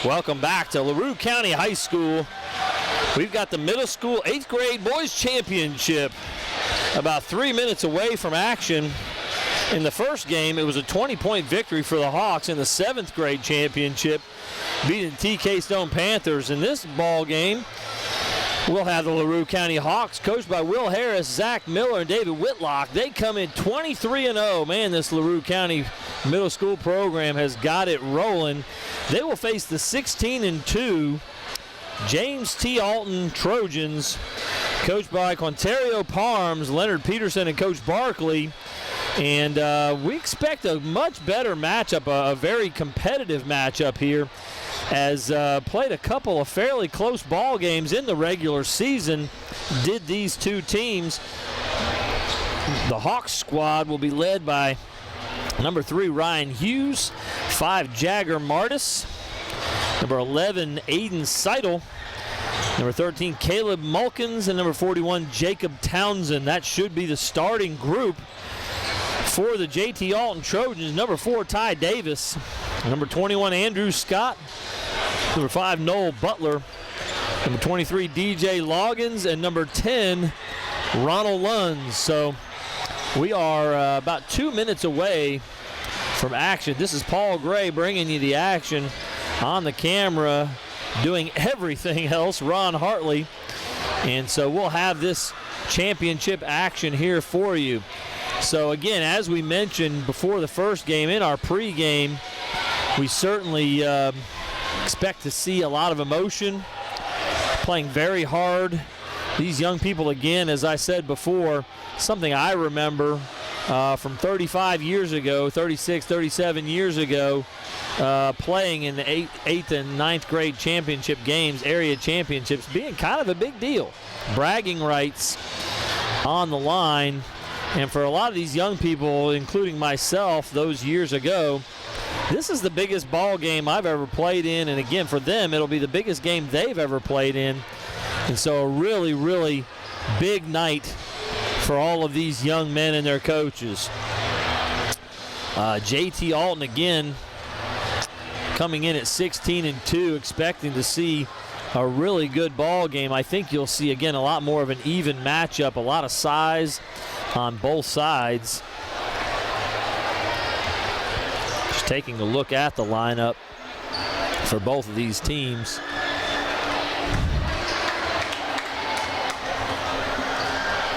Welcome back to LaRue County High School. We've got the middle school 8th grade boys championship about 3 minutes away from action. In the first game, it was a 20-point victory for the Hawks in the 7th grade championship, beating TK Stone Panthers. In this ball game, we'll have the LaRue County Hawks, coached by Will Harris, Zach Miller, and David Whitlock. They come in 23-0. Man, this LaRue County middle school program has got it rolling. They will face the 16-2 James T. Alton Trojans, coached by Quantario Parms, Leonard Peterson, and Coach Barkley. And we expect a much better matchup, a very competitive matchup here, as played a couple of fairly close ball games in the regular season, did these two teams. The Hawks squad will be led by number 3, Ryan Hughes, 5, Jagger Martis, number 11, Aiden Seidl, number 13, Caleb Mulkins, and number 41, Jacob Townsend. That should be the starting group for the JT Alton Trojans. Number 4, Ty Davis, number 21, Andrew Scott, number 5, Noel Butler, number 23, DJ Loggins, and number 10, Ronald Lunds. So we are about 2 minutes away from action. This is Paul Gray bringing you the action. On the camera, doing everything else, Ron Hartley. And so we'll have this championship action here for you. So again, as we mentioned before the first game, in our pregame, we certainly expect to see a lot of emotion, playing very hard. These young people, again, as I said before, something I remember from 35 years ago, 36, 37 years ago, playing in the 8th and 9th grade championship games, area championships, being kind of a big deal. Bragging rights on the line. And for a lot of these young people, including myself those years ago, this is the biggest ball game I've ever played in. And again, for them, it'll be the biggest game they've ever played in. And so a really, really big night for all of these young men and their coaches. JT Alton again coming in at 16-2, expecting to see a really good ball game. I think you'll see, again, a lot more of an even matchup, a lot of size on both sides. Just taking a look at the lineup for both of these teams.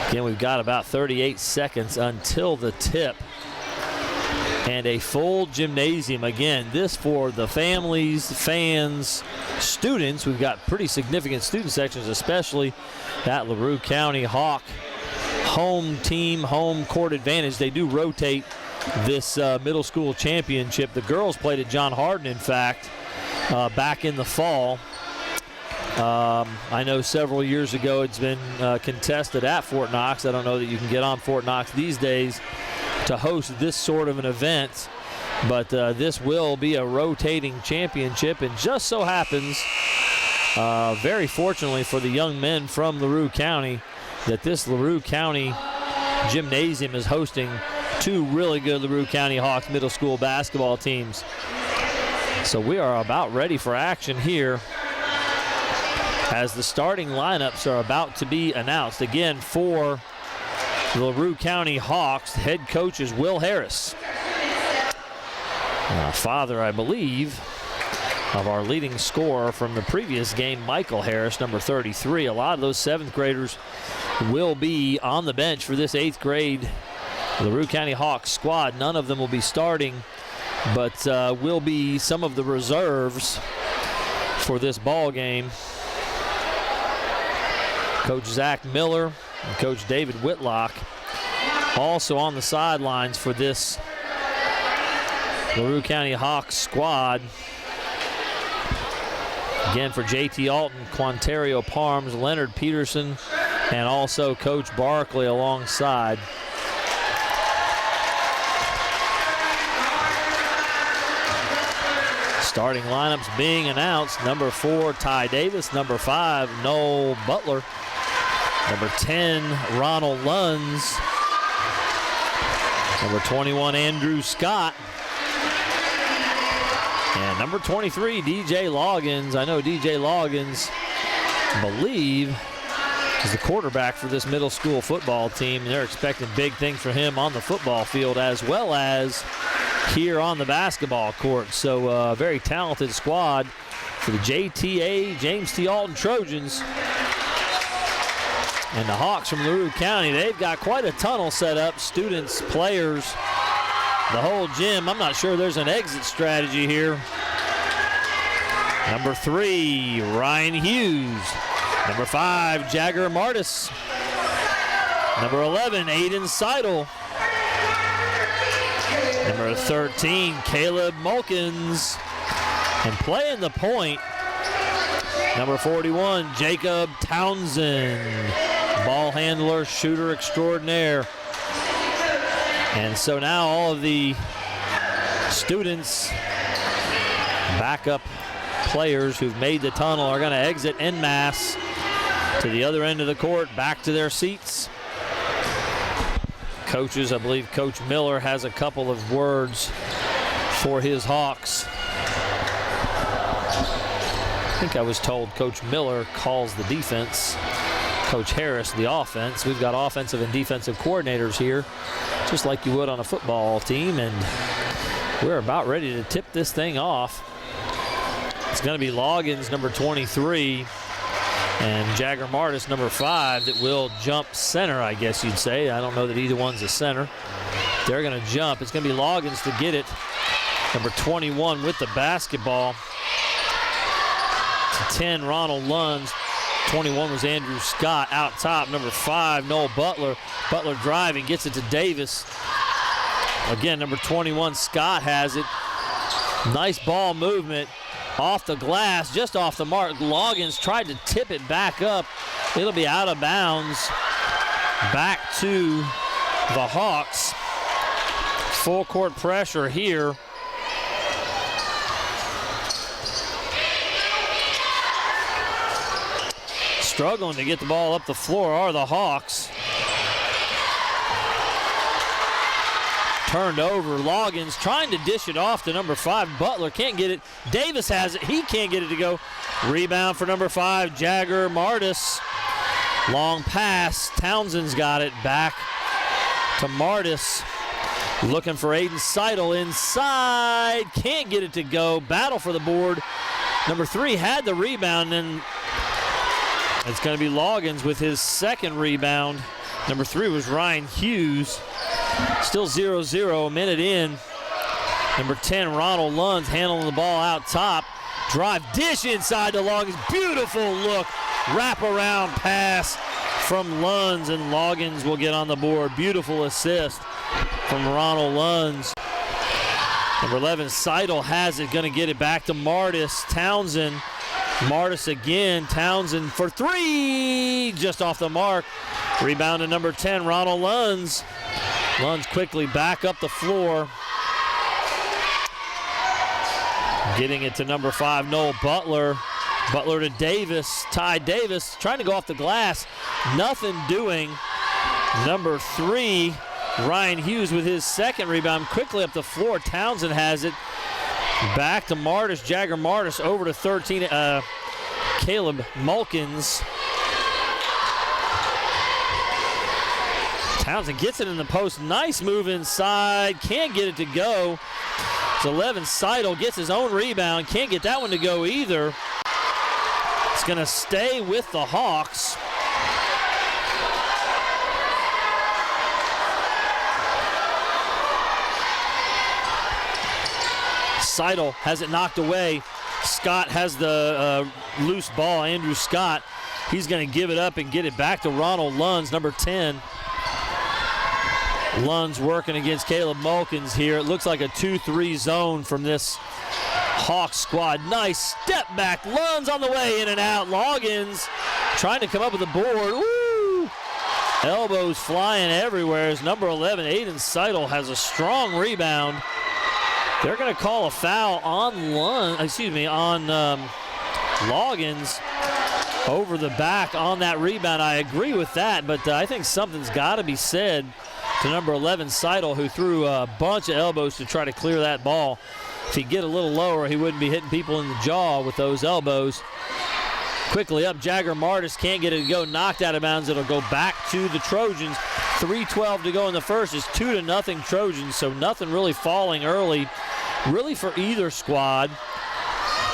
Again, we've got about 38 seconds until the tip. And a full gymnasium. Again, this for the families, fans, students. We've got pretty significant student sections, especially that LaRue County Hawk home team, home court advantage. They do rotate this middle school championship. The girls played at John Hardin, in fact, back in the fall. I know several years ago it's been contested at Fort Knox. I don't know that you can get on Fort Knox these days to host this sort of an event, but this will be a rotating championship, and just so happens, very fortunately for the young men from LaRue County, that this LaRue County gymnasium is hosting two really good LaRue County Hawks middle school basketball teams. So we are about ready for action here as the starting lineups are about to be announced. Again, for the LaRue County Hawks, head coach is Will Harris. Father, I believe, of our leading scorer from the previous game, Michael Harris, number 33. A lot of those 7th graders will be on the bench for this 8th grade LaRue County Hawks squad. None of them will be starting, but will be some of the reserves for this ball game. Coach Zach Miller and Coach David Whitlock also on the sidelines for this LaRue County Hawks squad. Again, for JT Alton, Quantario Parms, Leonard Peterson, and also Coach Barkley alongside. Starting lineups being announced. Number 4, Ty Davis. Number 5, Noel Butler. Number 10, Ronald Lunds. Number 21, Andrew Scott. And number 23, DJ Loggins. I know DJ Loggins, I believe, is the quarterback for this middle school football team. They're expecting big things for him on the football field as well as here on the basketball court. So a very talented squad for the JTA James T. Alton Trojans. And the Hawks from LaRue County, they've got quite a tunnel set up. Students, players, the whole gym. I'm not sure there's an exit strategy here. Number 3, Ryan Hughes. Number 5, Jagger Martis. Number 11, Aiden Seidl. Number 13, Caleb Mulkins. And playing the point, number 41, Jacob Townsend. Ball handler, shooter extraordinaire. And so now all of the students, backup players who've made the tunnel are going to exit en masse to the other end of the court, back to their seats. Coaches, I believe Coach Miller has a couple of words for his Hawks. I think I was told Coach Miller calls the defense, Coach Harris the offense. We've got offensive and defensive coordinators here, just like you would on a football team, and we're about ready to tip this thing off. It's going to be Loggins, number 23, and Jagger Martis, number 5, that will jump center, I guess you'd say. I don't know that either one's a center. They're going to jump. It's going to be Loggins to get it. Number 21 with the basketball. To 10, Ronald Lunds. 21 was Andrew Scott. Out top, number 5, Noel Butler. Butler driving, gets it to Davis. Again, number 21, Scott has it. Nice ball movement. Off the glass, just off the mark. Loggins tried to tip it back up. It'll be out of bounds. Back to the Hawks. Full court pressure here. Struggling to get the ball up the floor are the Hawks. Turned over. Loggins trying to dish it off to number 5. Butler can't get it. Davis has it. He can't get it to go. Rebound for number 5, Jagger Martis. Long pass. Townsend's got it. Back to Martis. Looking for Aiden Seidl inside. Can't get it to go. Battle for the board. Number 3 had the rebound, and it's going to be Loggins with his second rebound. Number 3 was Ryan Hughes. Still 0-0, a minute in. Number 10, Ronald Lunds handling the ball out top. Drive, dish inside to Loggins. Beautiful look. Wrap-around pass from Lunds, and Loggins will get on the board. Beautiful assist from Ronald Lunds. Number 11, Seidl has it. Going to get it back to Martis. Townsend. Martis again. Townsend for 3. Just off the mark. Rebound to number 10, Ronald Lunds. Lunds quickly back up the floor. Getting it to number 5, Noel Butler. Butler to Davis. Ty Davis trying to go off the glass. Nothing doing. Number 3, Ryan Hughes with his second rebound. Quickly up the floor. Townsend has it. Back to Martis. Jagger Martis over to 13. Caleb Mulkins. Townsend gets it in the post. Nice move inside. Can't get it to go. It's 11. Seidl gets his own rebound. Can't get that one to go either. It's going to stay with the Hawks. Seidl has it knocked away. Scott has the loose ball. Andrew Scott. He's going to give it up and get it back to Ronald Lunds, number 10. Lunds working against Caleb Mulkins here. It looks like a 2-3 zone from this Hawks squad. Nice step back. Lunds on the way, in and out. Loggins trying to come up with the board. Woo! Elbows flying everywhere as number 11, Aiden Seidl, has a strong rebound. They're going to call a foul on Loggins over the back on that rebound. I agree with that, but I think something's got to be said to number 11, Seidl, who threw a bunch of elbows to try to clear that ball. If he'd get a little lower, he wouldn't be hitting people in the jaw with those elbows. Quickly up, Jagger Martis can't get it to go. Knocked out of bounds. It'll go back to the Trojans. 3:12 to go in the first. It's 2-0 Trojans, so nothing really falling early, really for either squad.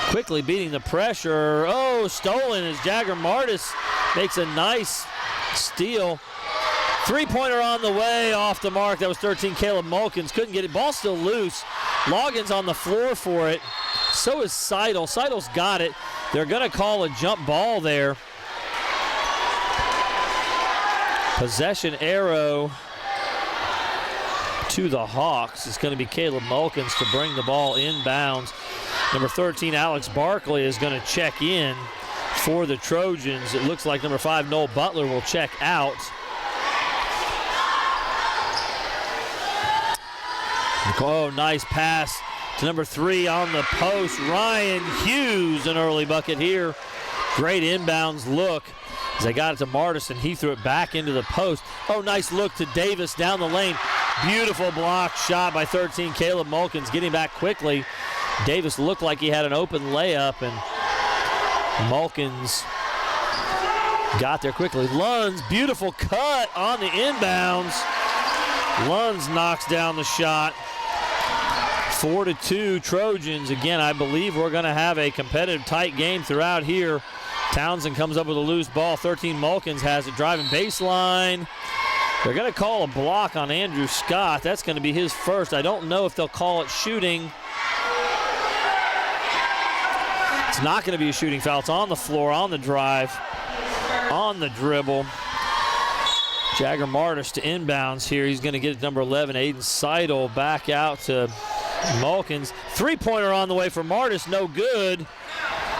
Quickly beating the pressure. Oh, stolen as Jagger Martis makes a nice steal. Three-pointer on the way, off the mark. That was 13, Caleb Mulkins. Couldn't get it. Ball still loose. Loggins on the floor for it. So is Seidl. Seidel's got it. They're going to call a jump ball there. Possession arrow to the Hawks. It's going to be Caleb Mulkins to bring the ball inbounds. Number 13, Alex Barkley, is going to check in for the Trojans. It looks like number 5, Noel Butler, will check out. Oh, nice pass to number 3 on the post. Ryan Hughes, an early bucket here. Great inbounds look as they got it to Martis, and he threw it back into the post. Oh, nice look to Davis down the lane. Beautiful block shot by 13, Caleb Mulkins, getting back quickly. Davis looked like he had an open layup, and Mulkins got there quickly. Lunds, beautiful cut on the inbounds. Lunds knocks down the shot. 4-2 Trojans. Again, I believe we're going to have a competitive, tight game throughout here. Townsend comes up with a loose ball. 13, Mulkins has it, driving baseline. They're going to call a block on Andrew Scott. That's going to be his first. I don't know if they'll call it shooting. It's not going to be a shooting foul. It's on the floor, on the drive, on the dribble. Jagger Martis to inbounds here. He's going to get it, number 11, Aiden Seidl, back out to Mulkins. Three-pointer on the way for Martis, no good.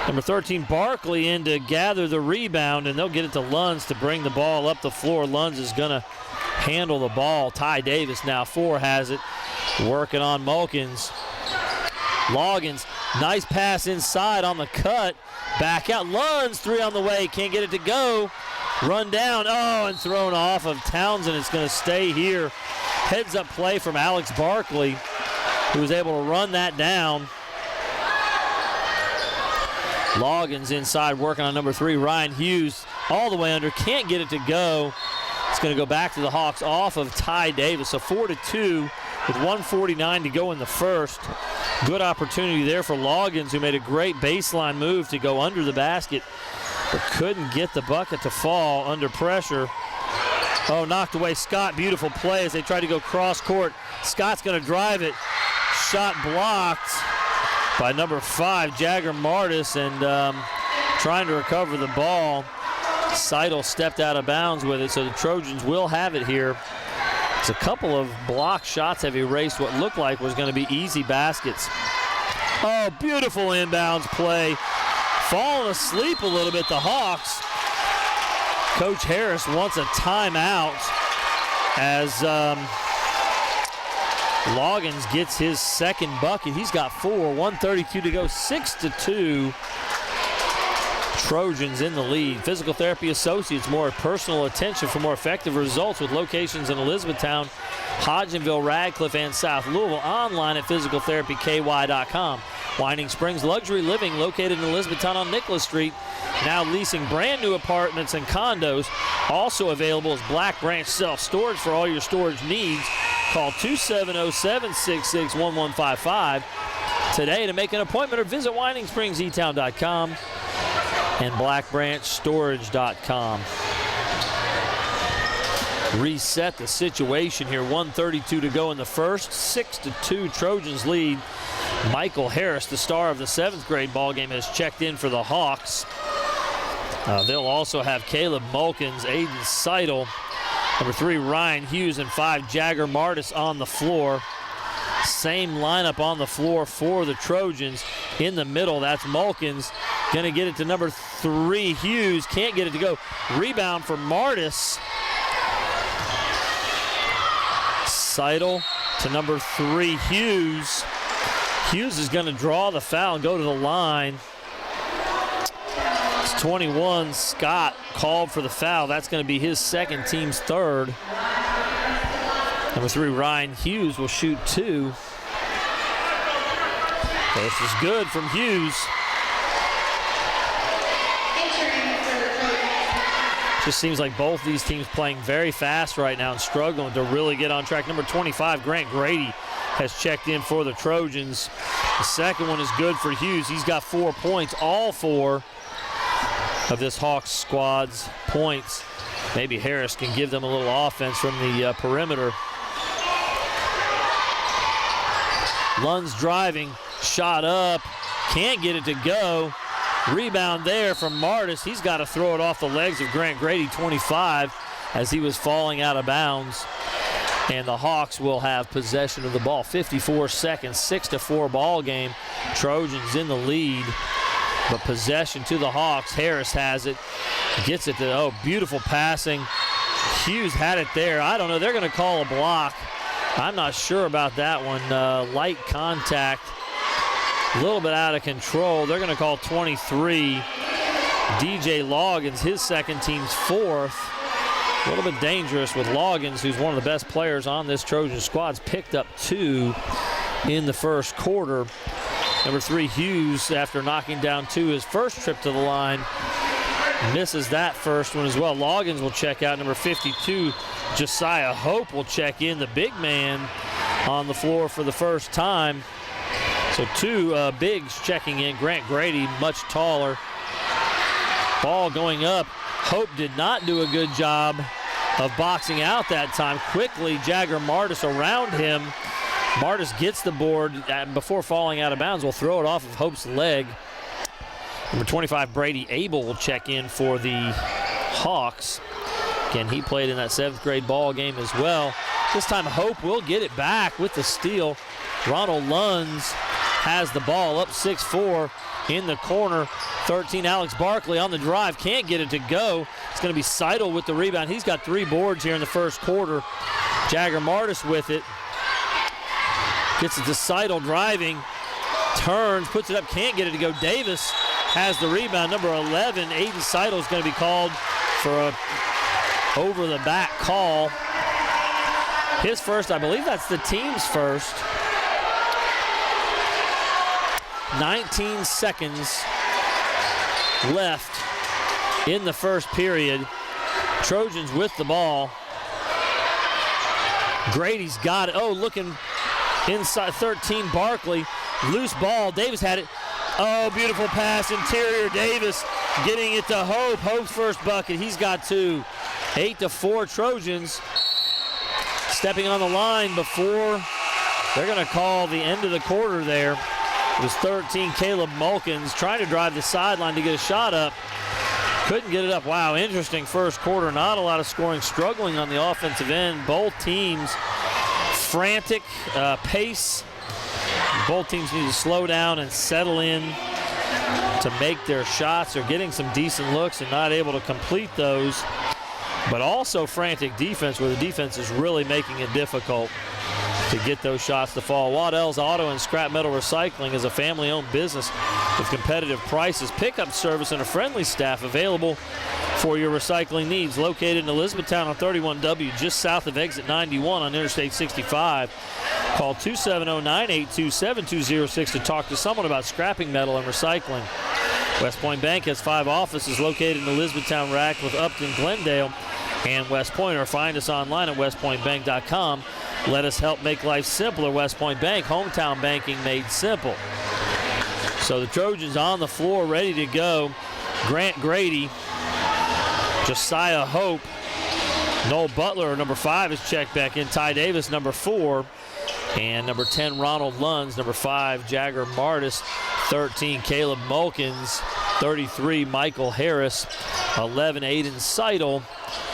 Number 13, Barkley, in to gather the rebound, and they'll get it to Lunds to bring the ball up the floor. Lunds is going to handle the ball. Ty Davis now, 4, has it, working on Mulkins. Loggins, nice pass inside on the cut. Back out, Lunds, 3 on the way, can't get it to go. Run down, oh, and thrown off of Townsend. It's going to stay here. Heads up play from Alex Barkley, who was able to run that down. Loggins inside working on number 3, Ryan Hughes, all the way under, can't get it to go. It's going to go back to the Hawks off of Ty Davis. So 4-2 with 1:49 to go in the first. Good opportunity there for Loggins, who made a great baseline move to go under the basket, but couldn't get the bucket to fall under pressure. Oh, knocked away Scott. Beautiful play as they try to go cross court. Scott's going to drive it. Shot blocked by number 5, Jagger Martis, and trying to recover the ball. Seidl stepped out of bounds with it, so the Trojans will have it here. It's a couple of block shots have erased what looked like was going to be easy baskets. Oh, beautiful inbounds play. Falling asleep a little bit, the Hawks. Coach Harris wants a timeout as Loggins gets his second bucket. He's got 4, 1:32 to go, 6-2. Trojans in the lead. Physical Therapy Associates, more personal attention for more effective results with locations in Elizabethtown, Hodgenville, Radcliffe, and South Louisville. Online at physicaltherapyky.com. Winding Springs Luxury Living, located in Elizabethtown on Nicholas Street, now leasing brand new apartments and condos. Also available is Black Branch Self-Storage for all your storage needs. Call 270-766-1155 today to make an appointment, or visit WindingSpringsEtown.com and BlackBranchStorage.com. Reset the situation here. 1:32 to go in the first. 6-2 Trojans lead. Michael Harris, the star of the 7th grade ball game, has checked in for the Hawks. They'll also have Caleb Mulkins, Aiden Seidl, number 3, Ryan Hughes, and 5, Jagger Martis on the floor. Same lineup on the floor for the Trojans. In the middle, that's Mulkins. Going to get it to number 3, Hughes. Can't get it to go. Rebound for Martis. Seidl to number 3, Hughes. Hughes is going to draw the foul and go to the line. It's 21. Scott called for the foul. That's going to be his second, team's third. Number 3, Ryan Hughes, will shoot 2. First is good from Hughes. Just seems like both these teams playing very fast right now and struggling to really get on track. Number 25, Grant Grady, has checked in for the Trojans. The second one is good for Hughes. He's got 4 points, all 4 of this Hawks squad's points. Maybe Harris can give them a little offense from the perimeter. Lund's driving, shot up, can't get it to go. Rebound there from Martis. He's got to throw it off the legs of Grant Grady, 25, as he was falling out of bounds. And the Hawks will have possession of the ball. 54 seconds, 6-4 ball game. Trojans in the lead, but possession to the Hawks. Harris has it, gets it to, beautiful passing. Hughes had it there. I don't know, they're going to call a block. I'm not sure about that one. Light contact. A little bit out of control. They're going to call 23. DJ Loggins, his second, team's 4th. A little bit dangerous with Loggins, who's one of the best players on this Trojan squad. Picked up 2 in the first quarter. Number 3, Hughes, after knocking down 2 his first trip to the line, misses that first one as well. Loggins will check out. Number 52, Josiah Hope, will check in. The big man on the floor for the first time. So 2 bigs checking in. Grant Grady, much taller. Ball going up. Hope did not do a good job of boxing out that time. Quickly, Jagger Martis around him. Martis gets the board before falling out of bounds. Will throw it off of Hope's leg. Number 25, Brady Abel, will check in for the Hawks. Again, he played in that 7th grade ball game as well. This time Hope will get it back with the steal. Ronald Lunds has the ball, up 6-4 in the corner. 13, Alex Barkley on the drive, can't get it to go. It's going to be Seidl with the rebound. He's got 3 boards here in the first quarter. Jagger Martis with it. Gets it to Seidl driving, turns, puts it up, can't get it to go. Davis has the rebound. Number 11, Aiden Seidl, is going to be called for a over-the-back call. His first, I believe that's the team's first. 19 seconds left in the first period. Trojans with the ball. Grady's got it. Oh, looking inside, 13, Barkley. Loose ball, Davis had it. Oh, beautiful pass, interior, Davis getting it to Hope. Hope's first bucket, he's got 2. 8-4 Trojans. Stepping on the line before they're going to call the end of the quarter there. It was 13, Caleb Mulkins, trying to drive the sideline to get a shot up. Couldn't get it up. Wow, interesting first quarter. Not a lot of scoring, struggling on the offensive end. Both teams frantic pace. Both teams need to slow down and settle in to make their shots. They're getting some decent looks and not able to complete those. But also frantic defense, where the defense is really making it difficult to get those shots to fall. Waddell's Auto and Scrap Metal Recycling is a family-owned business with competitive prices, pickup service, and a friendly staff available for your recycling needs. Located in Elizabethtown on 31W, just south of exit 91 on Interstate 65. Call 270-982-7206 to talk to someone about scrapping metal and recycling. West Point Bank has 5 offices located in Elizabethtown, Radcliffe, Upton, Glendale, and West Point, or find us online at westpointbank.com. Let us help make life simpler. West Point Bank, hometown banking made simple. So the Trojans on the floor, ready to go. Grant Grady, Josiah Hope, Noel Butler, number 5, is checked back in. Ty Davis, number 4. And number 10, Ronald Lunds. Number 5, Jagger Martis. 13, Caleb Mulkins. 33, Michael Harris. 11, Aiden Seidl.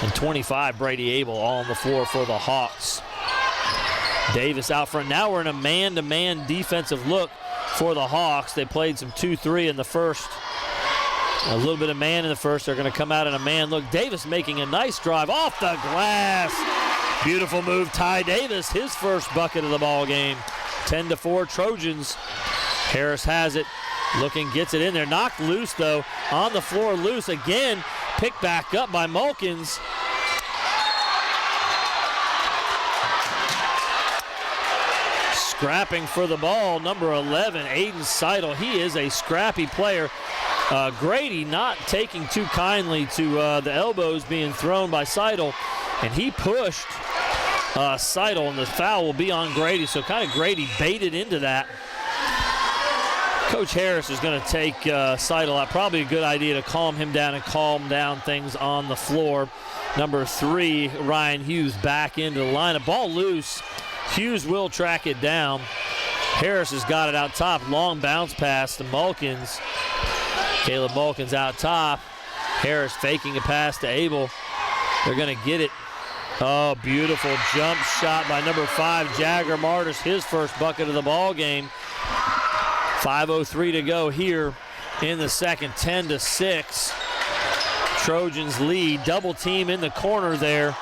And 25, Brady Abel, all on the floor for the Hawks. Davis out front. Now we're in a man-to-man defensive look for the Hawks. They played some 2-3 in the first. A little bit of man in the first. They're going to come out in a man look. Davis making a nice drive off the glass. Beautiful move, Ty Davis, his first bucket of the ball game. 10-4 Trojans. Harris has it. Looking, gets it in there. Knocked loose, though. On the floor, loose again. Picked back up by Mulkins. scrapping for the ball, number 11, Aiden Seidl. He is a scrappy player. Grady not taking too kindly to the elbows being thrown by Seidl, and he pushed Seidl, and the foul will be on Grady. So kind of Grady baited into that. Coach Harris is going to take Seidl out. Probably a good idea to calm him down and calm down things on the floor. Number 3, Ryan Hughes back into the lineup. Ball loose. Hughes will track it down. Harris has got it out top. Long bounce pass to Mulkins. Caleb Mulkins out top. Harris faking a pass to Abel. They're going to get it. Oh, beautiful jump shot by number 5, Jagger Martis, his first bucket of the ball game. 5:03 to go here in the second, 10-6. Trojans lead. Double team in the corner there.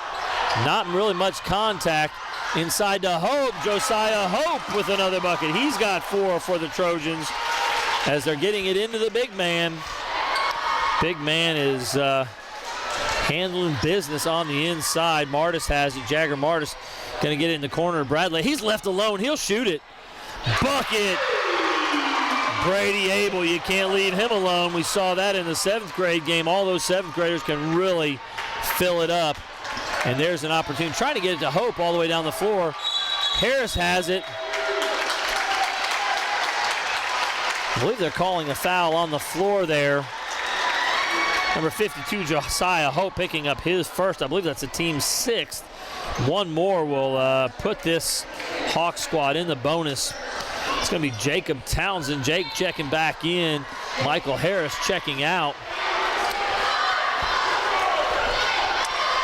Not really much contact. Inside to Hope. Josiah Hope with another bucket. He's got 4 for the Trojans as they're getting it into the big man. Big man is handling business on the inside. Martis has it. Jagger Martis going to get it in the corner. Bradley, he's left alone. He'll shoot it. Bucket. Brady Abel, you can't leave him alone. We saw that in the 7th grade game. All those 7th graders can really fill it up. And there's an opportunity. Trying to get it to Hope all the way down the floor. Harris has it. I believe they're calling a foul on the floor there. Number 52, Josiah Hope, picking up his first. I believe that's a team 6th. One more will put this Hawk squad in the bonus. It's going to be Jacob Townsend. Jake checking back in. Michael Harris checking out.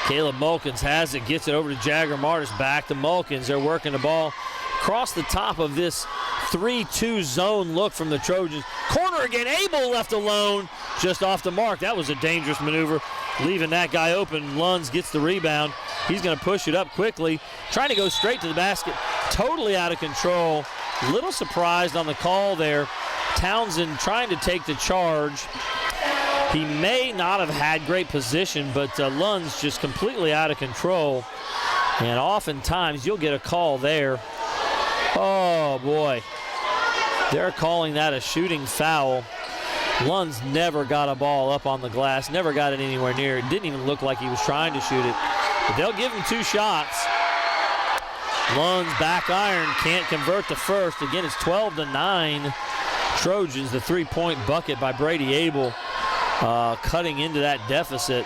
Caleb Mulkins has it, gets it over to Jagger Martis. Back to Mulkins. They're working the ball across the top of this 3-2 zone look from the Trojans. Corner again. Abel left alone just off the mark. That was a dangerous maneuver, leaving that guy open. Lunds gets the rebound. He's going to push it up quickly, trying to go straight to the basket. Totally out of control. Little surprised on the call there. Townsend trying to take the charge. He may not have had great position, but Lund's just completely out of control. And oftentimes you'll get a call there. Oh boy. They're calling that a shooting foul. Lund's never got a ball up on the glass, never got it anywhere near. It didn't even look like he was trying to shoot it. But they'll give him 2 shots. Lund's back iron, can't convert the first. Again, it's 12-9. Trojans, the 3-point bucket by Brady Abel, cutting into that deficit.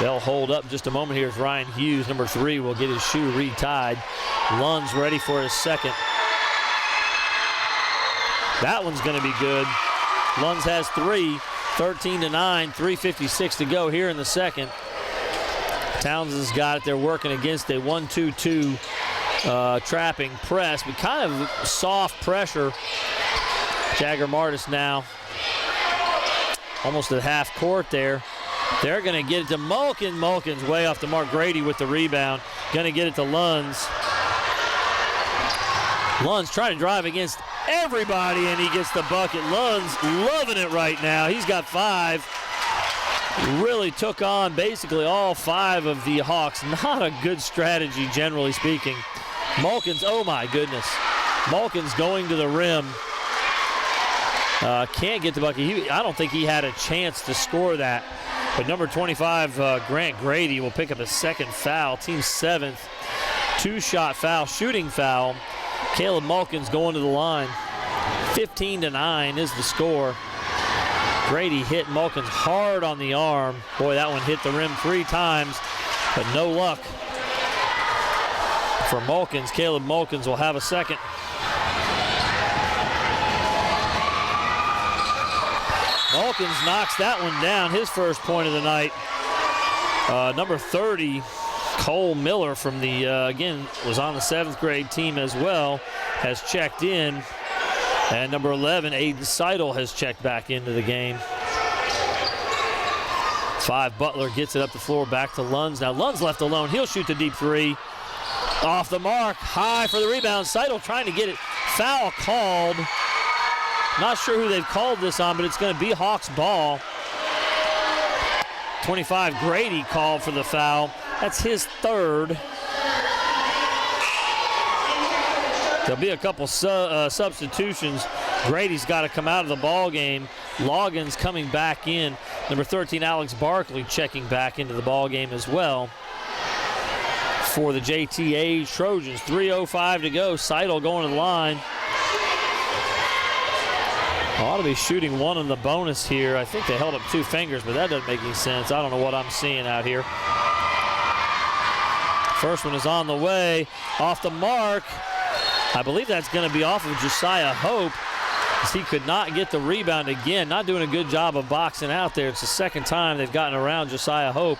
They'll hold up just a moment here as Ryan Hughes, number 3, will get his shoe retied. Lund's ready for his second. That one's going to be good. Lunds has 3, 13-9, 3:56 to go here in the second. Townsend's got it. They're working against a 1-2-2 trapping press, but kind of soft pressure. Jagger Martis now almost at half court there. They're going to get it to Mulkins. Mulkins way off the mark. Grady with the rebound. Going to get it to Lunds. Lunds trying to drive against everybody, and he gets the bucket. Lunds loving it right now. He's got 5. Really took on basically all 5 of the Hawks. Not a good strategy, generally speaking. Mulkins, oh my goodness. Mulkins going to the rim. Can't get the bucket. I don't think he had a chance to score that. But number 25, Grant Grady, will pick up his second foul. Team 7th. 2-shot foul, shooting foul. Caleb Mulkins going to the line. 15-9 is the score. Grady hit Mulkins hard on the arm. Boy, that one hit the rim 3 times, but no luck for Mulkins. Caleb Mulkins will have a second. Mulkins knocks that one down, his first point of the night. Number 30, Cole Miller from the, again, was on the 7th grade team as well, has checked in. And number 11, Aiden Seidl, has checked back into the game. 5, Butler gets it up the floor, back to Lunds. Now Lunds left alone. He'll shoot the deep 3. Off the mark, high for the rebound. Seidl trying to get it. Foul called. Not sure who they've called this on, but it's going to be Hawks ball. 25, Grady called for the foul. That's his 3rd. There'll be a couple substitutions. Grady's got to come out of the ball game. Loggins coming back in. Number 13, Alex Barkley, checking back into the ball game as well for the JTA Trojans. 3:05 to go. Seidl going to the line. Ought to be shooting one in the bonus here. I think they held up 2 fingers, but that doesn't make any sense. I don't know what I'm seeing out here. First one is on the way. Off the mark. I believe that's going to be off of Josiah Hope, as he could not get the rebound again. Not doing a good job of boxing out there. It's the second time they've gotten around Josiah Hope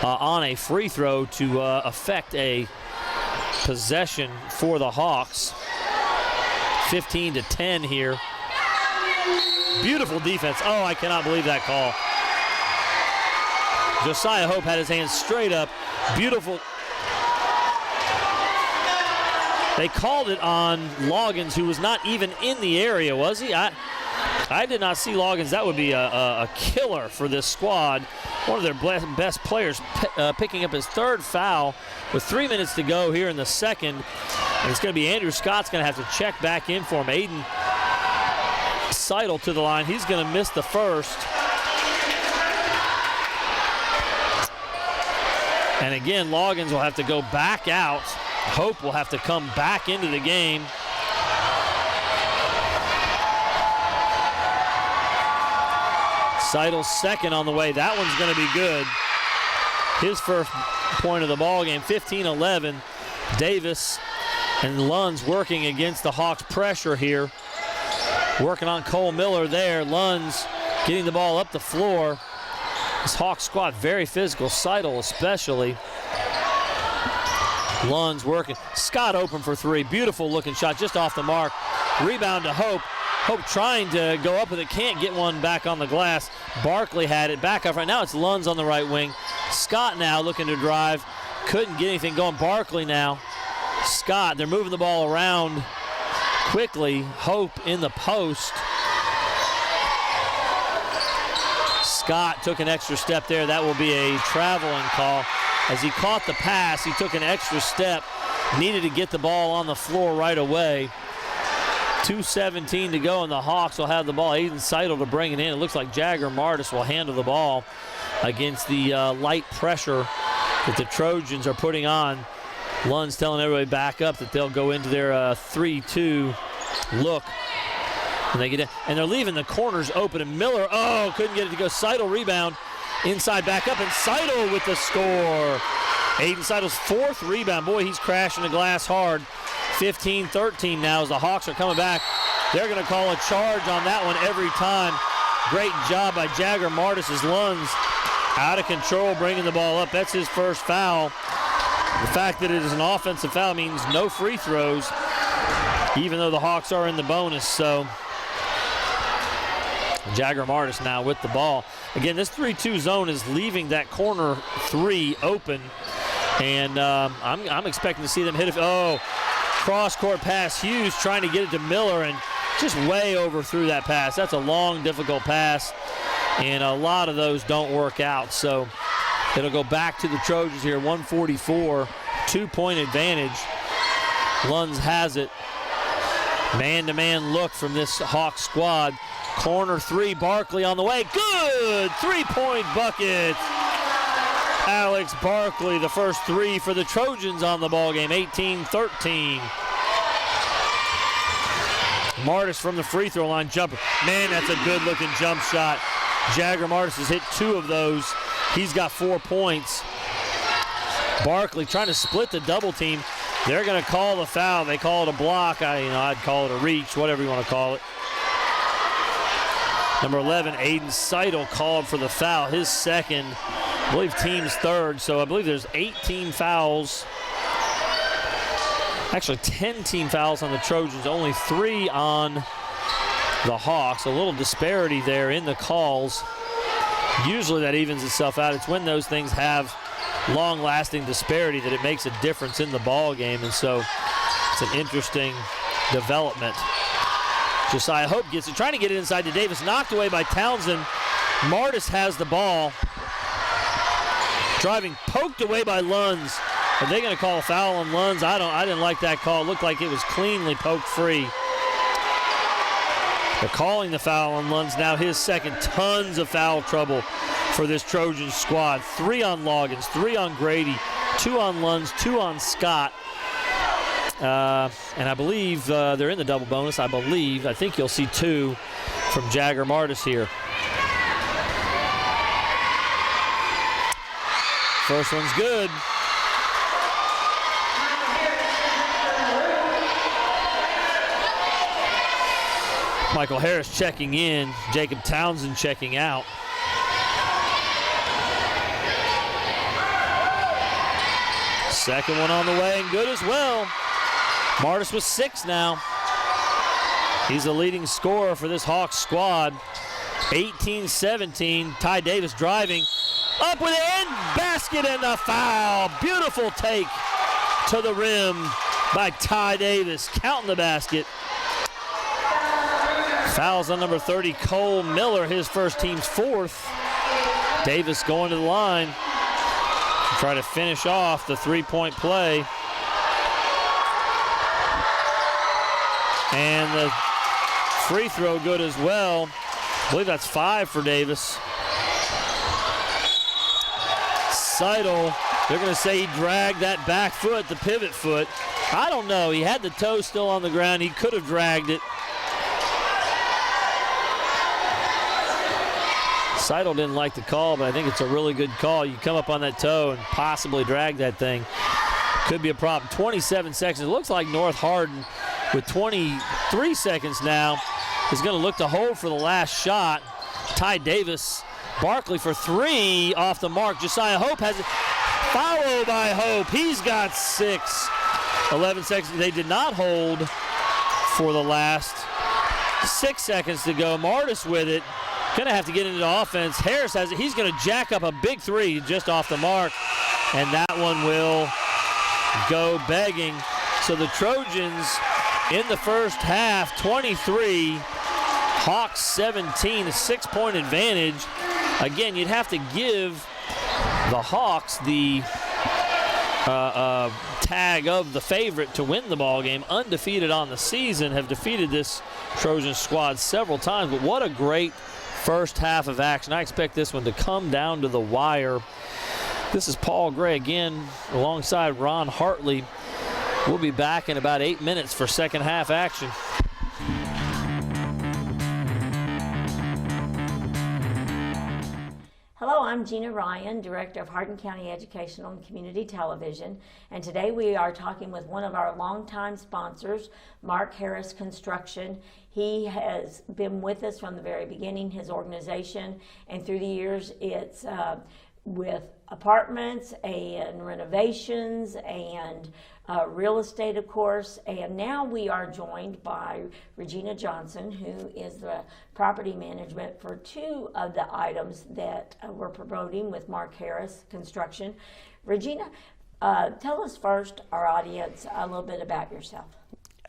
on a free throw to affect a possession for the Hawks. 15-10 here. Beautiful defense. Oh, I cannot believe that call. Josiah Hope had his hands straight up. Beautiful. They called it on Loggins, who was not even in the area, was he? I did not see Loggins. That would be a killer for this squad. One of their best players picking up his 3rd foul with 3 minutes to go here in the second. And it's going to be Andrew Scott's going to have to check back in for him. Aiden Seidl to the line. He's going to miss the first. And again, Loggins will have to go back out. Hope will have to come back into the game. Seidl's second on the way. That one's going to be good. His first point of the ball game. 15-11. Davis and Lunds working against the Hawks' pressure here. Working on Cole Miller there. Lunds getting the ball up the floor. This Hawks squad very physical. Seidl especially. Lunds working. Scott open for 3. Beautiful looking shot just off the mark. Rebound to Hope. Hope trying to go up with it. Can't get one back on the glass. Barkley had it. Back up right now. It's Lunds on the right wing. Scott now looking to drive. Couldn't get anything going. Barkley now. Scott. They're moving the ball around quickly. Hope in the post. Scott took an extra step there. That will be a traveling call. As he caught the pass, he took an extra step. Needed to get the ball on the floor right away. 2:17 to go, and the Hawks will have the ball. Aiden Seidl to bring it in. It looks like Jagger Martis will handle the ball against the light pressure that the Trojans are putting on. Lund's telling everybody back up that they'll go into their 3-2 look. And they get in, and they're leaving the corners open. And Miller, couldn't get it to go. Seidl rebound. Inside back up, and Seidl with the score. Aiden Seidl's 4th rebound. Boy, he's crashing the glass hard. 15-13 now as the Hawks are coming back. They're going to call a charge on that one every time. Great job by Jagger Martis as Lunds out of control, bringing the ball up. That's his first foul. The fact that it is an offensive foul means no free throws, even though the Hawks are in the bonus. So Jagger Martis now with the ball. Again, this 3-2 zone is leaving that corner 3 open, and I'm expecting to see them hit it. Cross-court pass. Hughes trying to get it to Miller, and just way overthrew that pass. That's a long, difficult pass, and a lot of those don't work out. So it'll go back to the Trojans here. 144, 2-point advantage. Lunds has it. Man-to-man look from this Hawks squad. Corner 3, Barkley on the way. Good! 3-point bucket. Alex Barkley, the first 3 for the Trojans on the ball game. 18-13. Martis from the free throw line jumper. Man, that's a good-looking jump shot. Jagger Martis has hit 2 of those. He's got 4 points. Barkley trying to split the double team. They're going to call the foul. They call it a block. I'd call it a reach, whatever you want to call it. Number 11, Aiden Seidl called for the foul, his second, I believe team's 3rd. So I believe there's 18 fouls. Actually, 10 team fouls on the Trojans, only 3 on the Hawks. A little disparity there in the calls. Usually that evens itself out. It's when those things have long-lasting disparity that it makes a difference in the ball game, and so it's an interesting development. Josiah Hope gets it, trying to get it inside to Davis, knocked away by Townsend. Martis has the ball. Driving, poked away by Lunds. Are they going to call a foul on Lunds? I didn't like that call. It looked like it was cleanly poked free. They're calling the foul on Lunds. Now his second. Tons of foul trouble for this Trojan squad. 3 on Loggins, 3 on Grady, 2 on Lunds, 2 on Scott. And I believe they're in the double bonus. I think you'll see 2 from Jagger Martis here. First one's good. Michael Harris checking in, Jacob Townsend checking out. Second one on the way and good as well. Martis with 6 now. He's the leading scorer for this Hawks squad. 18-17. Ty Davis driving. Up with it, and basket and a foul. Beautiful take to the rim by Ty Davis. Counting the basket. Fouls on number 30, Cole Miller, his first team's 4th. Davis going to the line to try to finish off the 3-point play. And the free throw good as well. I believe that's 5 for Davis. Seidl, they're going to say he dragged that back foot, the pivot foot. I don't know. He had the toe still on the ground. He could have dragged it. Seidl didn't like the call, but I think it's a really good call. You come up on that toe and possibly drag that thing. Could be a problem. 27 seconds. It looks like North Hardin with 23 seconds now is going to look to hold for the last shot. Ty Davis, Barkley for 3 off the mark. Josiah Hope has it. Followed by Hope. He's got 6. 11 seconds. They did not hold for the last 6 seconds to go. Martis with it. Going to have to get into the offense. Harris has it. He's going to jack up a big 3 just off the mark. And that one will go begging. So the Trojans in the first half, 23. Hawks 17, a 6-point advantage. Again, you'd have to give the Hawks the tag of the favorite to win the ball game. Undefeated on the season, have defeated this Trojan squad several times, but what a great first half of action. I expect this one to come down to the wire. This is Paul Gray again alongside Ron Hartley. We'll be back in about 8 minutes for second half action. Hello, I'm Gina Ryan, Director of Hardin County Educational and Community Television, and today we are talking with one of our longtime sponsors, Mark Harris Construction. He has been with us from the very beginning, his organization, and through the years it's with apartments and renovations and real estate, of course, and now we are joined by Regina Johnson, who is the property management for 2 of the items that we're promoting with Mark Harris Construction. Regina, tell us first, our audience, a little bit about yourself.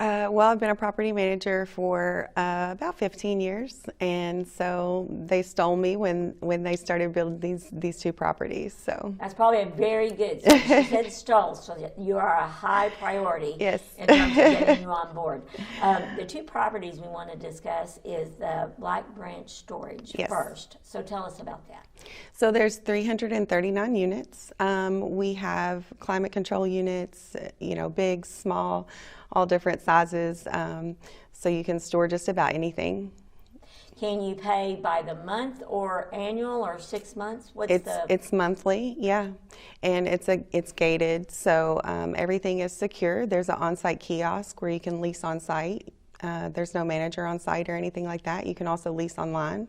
Well, I've been a property manager for about 15 years, and so they stole me when they started building these 2 properties. So that's probably a very good. So she said stole, so that you are a high priority. Yes. In terms of getting you on board. The 2 properties we want to discuss is the Black Branch Storage first. So tell us about that. So there's 339 units. We have climate control units, big, small, all different sizes, so you can store just about anything. Can you pay by the month or annual or 6 months? It's monthly, yeah, and it's gated, so everything is secure. There's an on-site kiosk where you can lease on site. There's no manager on site or anything like that. You can also lease online.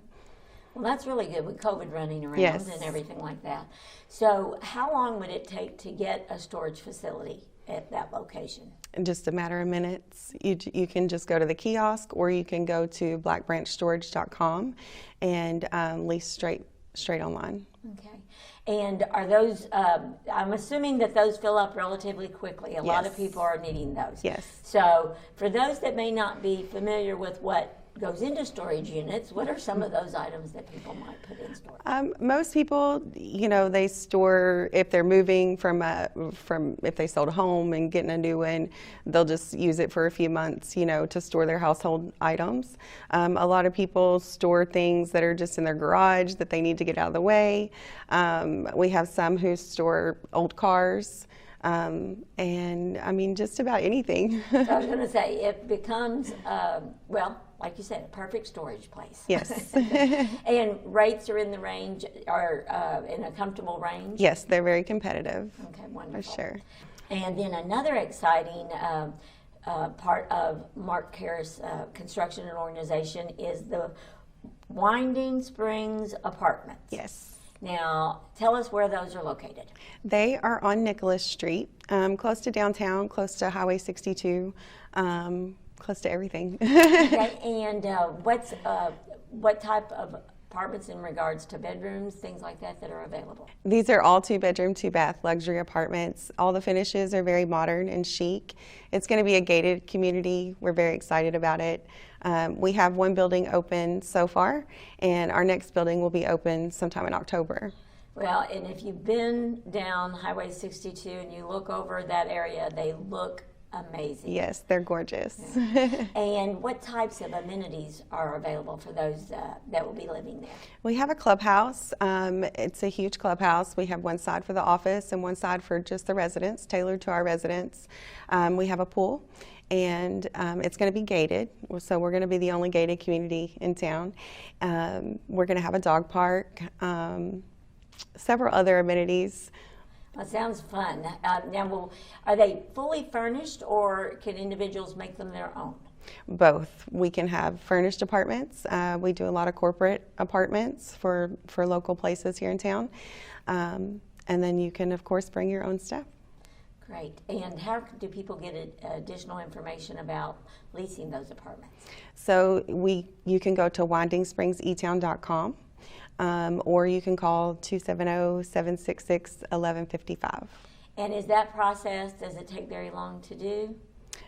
Well, that's really good with COVID running around and everything like that. So how long would it take to get a storage facility at that location? In just a matter of minutes. You can just go to the kiosk, or you can go to blackbranchstorage.com and lease straight online. Okay. And are those, I'm assuming that those fill up relatively quickly. A lot of people are needing those. Yes. So for those that may not be familiar with what goes into storage units, what are some of those items that people might put in storage? Most people, they store, if they're moving from if they sold a home and getting a new one, they'll just use it for a few months, to store their household items. A lot of people store things that are just in their garage that they need to get out of the way. We have some who store old cars. And I mean, just about anything. So I was going to say, it becomes, like you said, a perfect storage place. Yes. And rates are in the range, are in a comfortable range? Yes, they're very competitive. Okay, wonderful. For sure. And then another exciting part of Mark Harris Construction and Organization is the Winding Springs Apartments. Yes. Now, tell us where those are located. They are on Nicholas Street, close to downtown, close to Highway 62, close to everything. Okay, and what type of apartments in regards to bedrooms, things like that are available? These are all 2-bedroom, 2-bath luxury apartments. All the finishes are very modern and chic. It's going to be a gated community. We're very excited about it. We have one building open so far, and our next building will be open sometime in October. Well, and if you've been down Highway 62 and you look over that area, they look amazing. Yes, they're gorgeous. And what types of amenities are available for those that will be living there? We have a clubhouse. It's a huge clubhouse. We have one side for the office and one side for just the residents, tailored to our residents. We have a pool. And it's going to be gated, so we're going to be the only gated community in town. We're going to have a dog park, several other amenities. That sounds fun. Now, are they fully furnished, or can individuals make them their own? Both. We can have furnished apartments. We do a lot of corporate apartments for local places here in town. And then you can, of course, bring your own stuff. Great. And how do people get additional information about leasing those apartments? So you can go to WindingSpringsEtown.com, or you can call 270-766-1155. And is that process, does it take very long to do?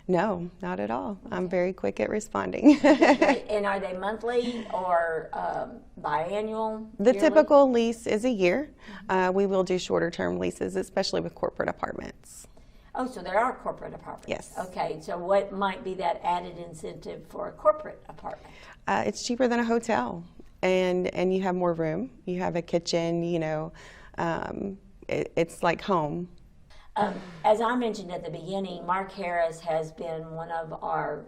No, not at all. I'm very quick at responding. Great. And are they monthly or biannual? The yearly? typical lease is a year. We will do shorter term leases, especially with corporate apartments. Oh, so there are corporate apartments. Yes. Okay, so what might be that added incentive for a corporate apartment? It's cheaper than a hotel, and you have more room. You have a kitchen, it's like home. As I mentioned at the beginning, Mark Harris has been one of our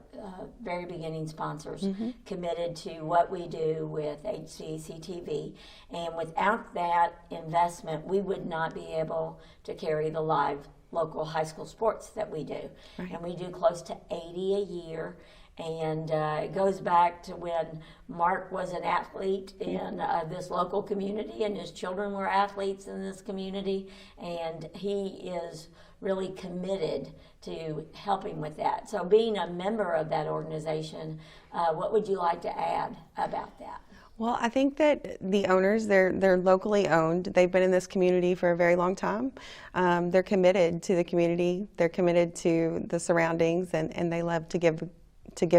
very beginning sponsors, committed to what we do with HCEC-TV. And without that investment, we would not be able to carry the live local high school sports that we do. Right. And we do close to 80 a year. And it goes back to when Mark was an athlete in this local community, and his children were athletes in this community, and he is really committed to helping with that. So being a member of that organization, what would you like to add about that? Well, I think that the owners, they're locally owned. They've been in this community for a very long time. They're committed to the community. They're committed to the surroundings, and they love to give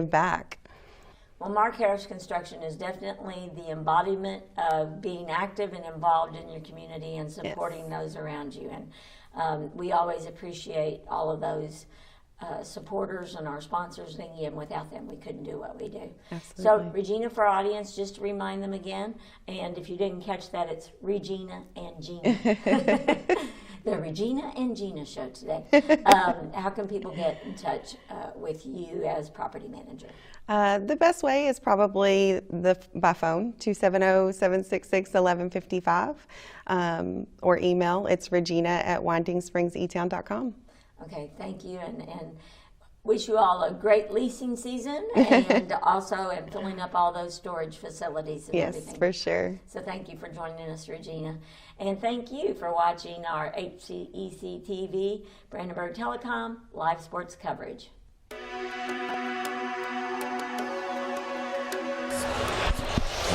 back. Well, Mark Harris Construction is definitely the embodiment of being active and involved in your community and supporting those around you. And we always appreciate all of those supporters and our sponsors. And again, without them, we couldn't do what we do. Absolutely. So, Regina, for our audience, just to remind them again, and if you didn't catch that, it's Regina and Gina. The Regina and Gina show today. How can people get in touch with you as property manager? The best way is probably by phone, 270-766-1155, or email. It's regina@WindingSpringsEtown.com. Okay, thank you, and wish you all a great leasing season, and also in filling up all those storage facilities and everything. Yes, for sure. So thank you for joining us, Regina. And thank you for watching our HCEC-TV, Brandenburg Telecom, live sports coverage.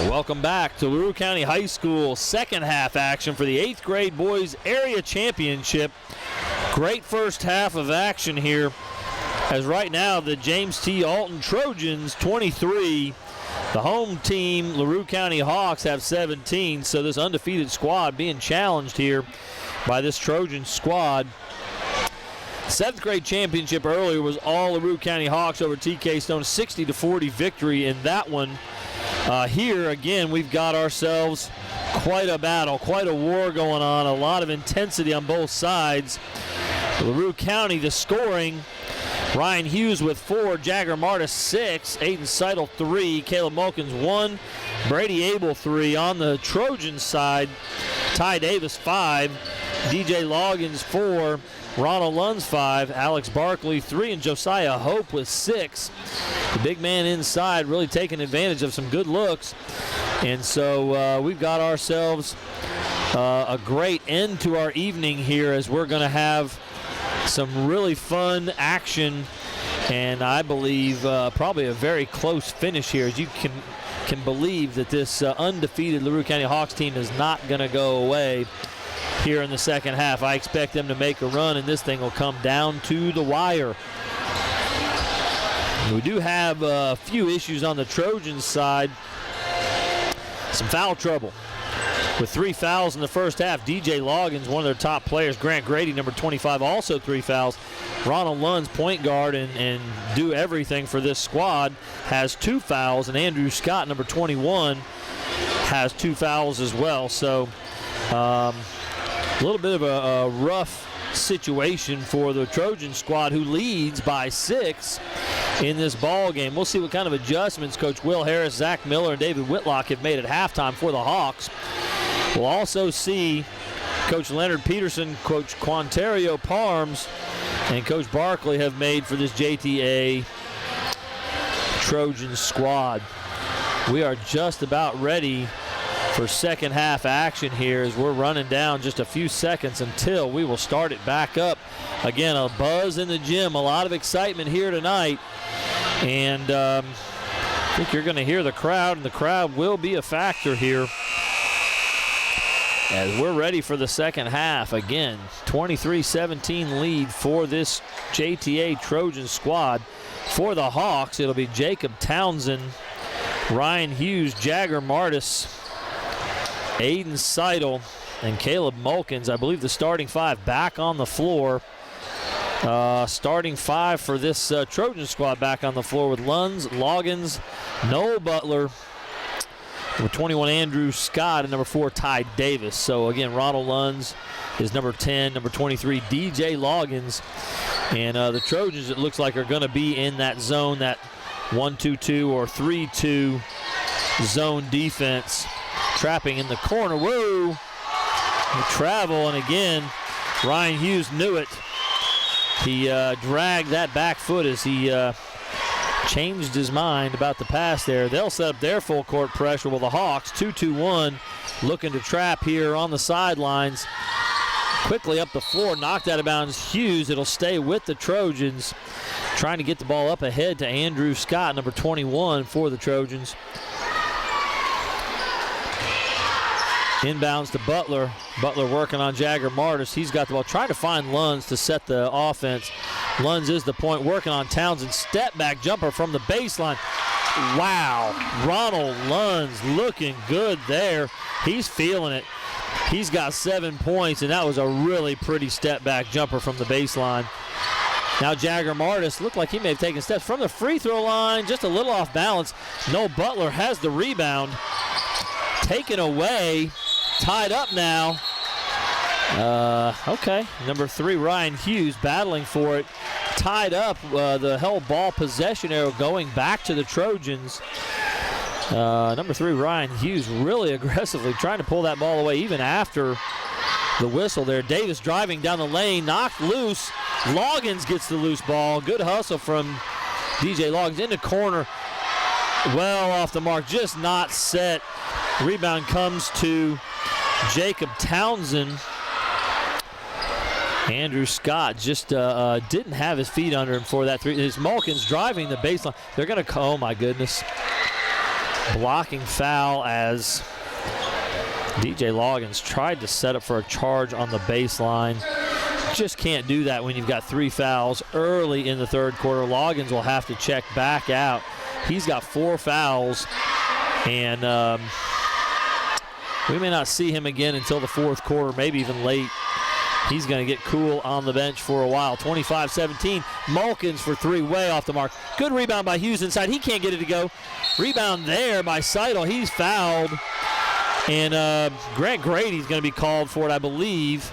Welcome back to LaRue County High School second half action for the 8th grade boys area championship. Great first half of action here, as right now the James T. Alton Trojans 23 The home team, LaRue County Hawks, have 17, so this undefeated squad being challenged here by this Trojan squad. 7th grade championship earlier was all LaRue County Hawks over TK Stone, 60-40 victory in that one. Here, again, we've got ourselves quite a battle, quite a war going on, a lot of intensity on both sides. LaRue County, the scoring, Ryan Hughes with 4, Jagger Martis 6, Aiden Seidl 3, Caleb Mulkins 1, Brady Abel 3. On the Trojan side, Ty Davis 5, DJ Loggins 4, Ronald Lunds 5, Alex Barkley 3, and Josiah Hope with 6. The big man inside really taking advantage of some good looks. And so we've got ourselves a great end to our evening here, as we're going to have some really fun action, and I believe probably a very close finish here, as you can believe that this undefeated LaRue County Hawks team is not going to go away here in the second half. I expect them to make a run, and this thing will come down to the wire. We do have a few issues on the Trojans side. Some foul trouble with 3 fouls in the first half. DJ Loggins, one of their top players. Grant Grady, number 25, also 3 fouls. Ronald Lunds, point guard and do everything for this squad, has 2 fouls. And Andrew Scott, number 21, has 2 fouls as well. So a little bit of a rough situation for the Trojan squad, who leads by 6 in this ball game. We'll see what kind of adjustments Coach Will Harris, Zach Miller, and David Whitlock have made at halftime for the Hawks. We'll also see Coach Leonard Peterson, Coach Quantario Parms, and Coach Barkley have made for this JTA Trojan squad. We are just about ready for second half action here, as we're running down just a few seconds until we will start it back up. Again, a buzz in the gym, a lot of excitement here tonight, and I think you're going to hear the crowd, and the crowd will be a factor here as we're ready for the second half. Again, 23-17 lead for this JTA Trojan squad. For the Hawks, it'll be Jacob Townsend, Ryan Hughes, Jagger Martis, Aiden Seidl, and Caleb Mulkins. I believe the starting 5 back on the floor. Starting 5 for this Trojan squad back on the floor with Lunds, Loggins, Noel Butler, number 21 Andrew Scott, and number 4 Ty Davis. So again, Ronald Lunds is number 10, number 23 DJ Loggins, and the Trojans, it looks like, are going to be in that zone, that 1-2-2 or 3-2 zone defense. Trapping in the corner. Whoa! The travel, and again, Ryan Hughes knew it. He dragged that back foot as he changed his mind about the pass there. They'll set up their full court pressure with the Hawks. 2-2-1, looking to trap here on the sidelines. Quickly up the floor, knocked out of bounds. Hughes, it'll stay with the Trojans. Trying to get the ball up ahead to Andrew Scott, number 21 for the Trojans. Inbounds to Butler. Butler working on Jagger Martis. He's got the ball. Trying to find Lunds to set the offense. Lunds is the point. Working on Townsend. Step back jumper from the baseline. Wow. Ronald Lunds looking good there. He's feeling it. He's got 7 points, and that was a really pretty step back jumper from the baseline. Now Jagger Martis looked like he may have taken steps from the free throw line. Just a little off balance. Noel Butler has the rebound. Taken away. Tied up now. Okay, number 3 Ryan Hughes battling for it. Tied up, the held ball possession arrow going back to the Trojans. Number 3 Ryan Hughes really aggressively trying to pull that ball away even after the whistle there. Davis driving down the lane, knocked loose. Loggins gets the loose ball. Good hustle from DJ Loggins in the corner. Well off the mark, just not set. Rebound comes to Jacob Townsend. Andrew Scott just didn't have his feet under him for that 3. His Mulkins driving the baseline. They're going to, oh my goodness. Blocking foul as DJ Loggins tried to set up for a charge on the baseline. Just can't do that when you've got 3 fouls early in the third quarter. Loggins will have to check back out. He's got 4 fouls And we may not see him again until the fourth quarter, maybe even late. He's going to get cool on the bench for a while. 25-17. Mulkins for three, way off the mark. Good rebound by Hughes inside. He can't get it to go. Rebound there by Seidl. He's fouled. And Grant Grady's going to be called for it, I believe.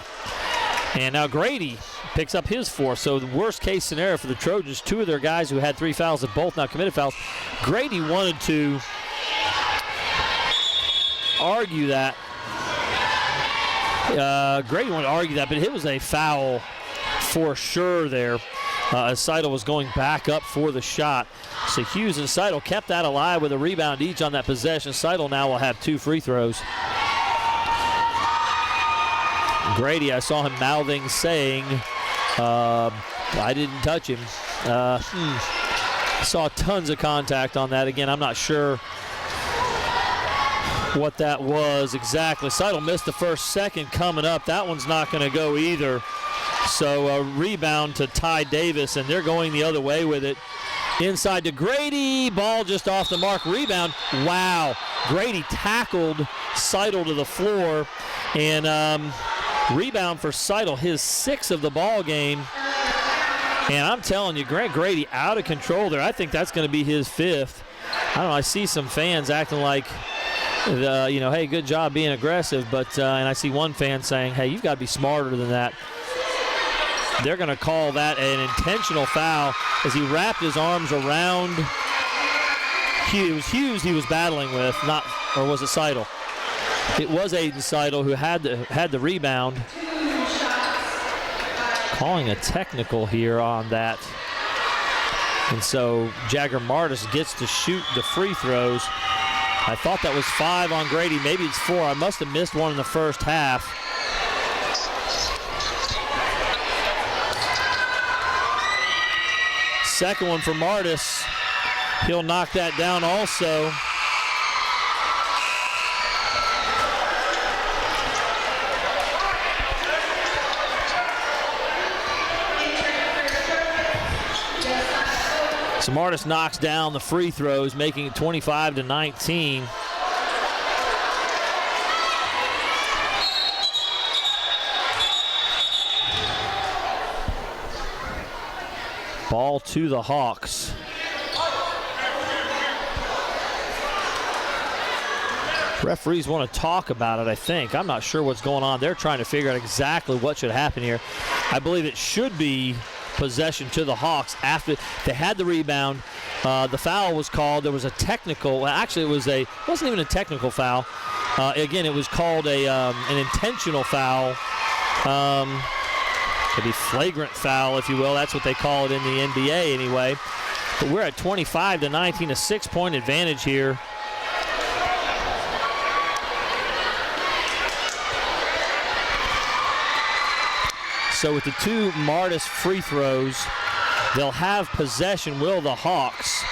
And now Grady picks up his fourth. So the worst case scenario for the Trojans, two of their guys who had 3 fouls have both now committed fouls. Grady wanted to argue that. Grady wanted to argue that, but it was a foul for sure there as Seidl was going back up for the shot. So Hughes and Seidl kept that alive with a rebound each on that possession. Seidl now will have 2 free throws. Grady, I saw him mouthing, saying, I didn't touch him. Saw tons of contact on that. Again, I'm not sure what that was exactly. Seidl missed the first, second coming up. That one's not going to go either. So a rebound to Ty Davis, and they're going the other way with it. Inside to Grady, ball just off the mark, rebound. Wow, Grady tackled Seidl to the floor, and rebound for Seidl, his 6th of the ball game. And I'm telling you, Grant Grady out of control there. I think that's going to be his 5th. I don't know, I see some fans acting like, hey, good job being aggressive, but and I see one fan saying, hey, you've got to be smarter than that. They're going to call that an intentional foul as he wrapped his arms around Hughes. Hughes he was battling with, or was it Seidl? It was Aiden Seidl who had the rebound. Calling a technical here on that. And so Jagger Martis gets to shoot the free throws. I thought that was 5 on Grady. Maybe it's 4. I must have missed one in the first half. Second one for Martis. He'll knock that down also. So Martis knocks down the free throws, making it 25-19. Ball to the Hawks. Referees want to talk about it, I think. I'm not sure what's going on. They're trying to figure out exactly what should happen here. I believe it should be possession to the Hawks after they had the rebound. The foul was called. There was a technical. Well, actually, it wasn't even a technical foul. Again, it was called an intentional foul. Maybe flagrant foul, if you will. That's what they call it in the NBA anyway. But we're at 25-19, a 6-point advantage here. So with the 2 Martis free throws, they'll have possession, will the Hawks.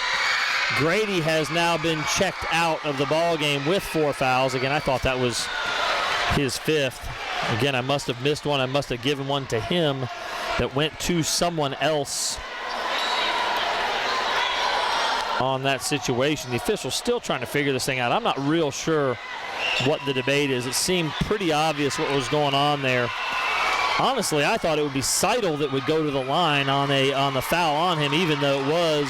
Grady has now been checked out of the ball game with 4 fouls. Again, I thought that was his 5th. Again, I must have missed one. I must have given one to him that went to someone else on that situation. The official's still trying to figure this thing out. I'm not real sure what the debate is. It seemed pretty obvious what was going on there. Honestly, I thought it would be Seidl that would go to the line on the foul on him, even though it was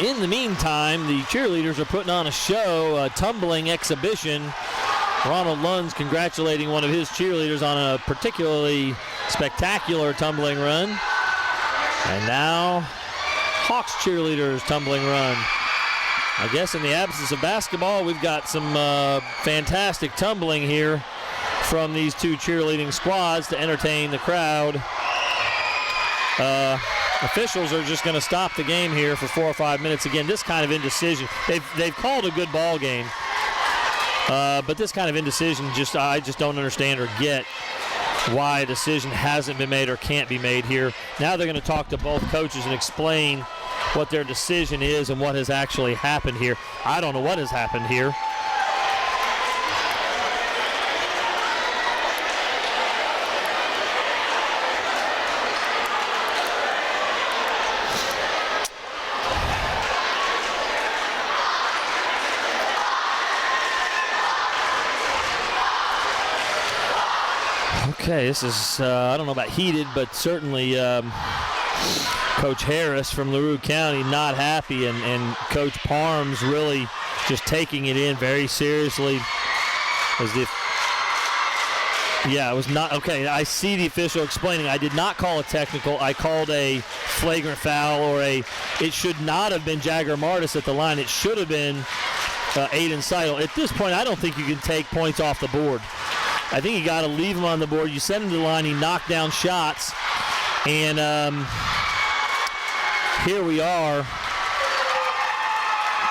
in the meantime, the cheerleaders are putting on a show, a tumbling exhibition. Ronald Lund's congratulating one of his cheerleaders on a particularly spectacular tumbling run. And now, Hawks cheerleaders tumbling run. I guess in the absence of basketball, we've got some fantastic tumbling here from these 2 cheerleading squads to entertain the crowd. Officials are just going to stop the game here for 4 or 5 minutes. Again, this kind of indecision. They've called a good ball game, but this kind of indecision, I just don't understand or get why a decision hasn't been made or can't be made here. Now they're going to talk to both coaches and explain what their decision is and what has actually happened here. I don't know what has happened here. Okay, this is, I don't know about heated, but certainly Coach Harris from LaRue County not happy, and Coach Parms really just taking it in very seriously. As if, yeah, it was not, okay, I see the official explaining. I did not call a technical. I called a flagrant foul, or it should not have been Jagger Martis at the line. It should have been Aiden Seidl. At this point, I don't think you can take points off the board. I think you got to leave him on the board. You send him to the line. He knocked down shots. And here we are.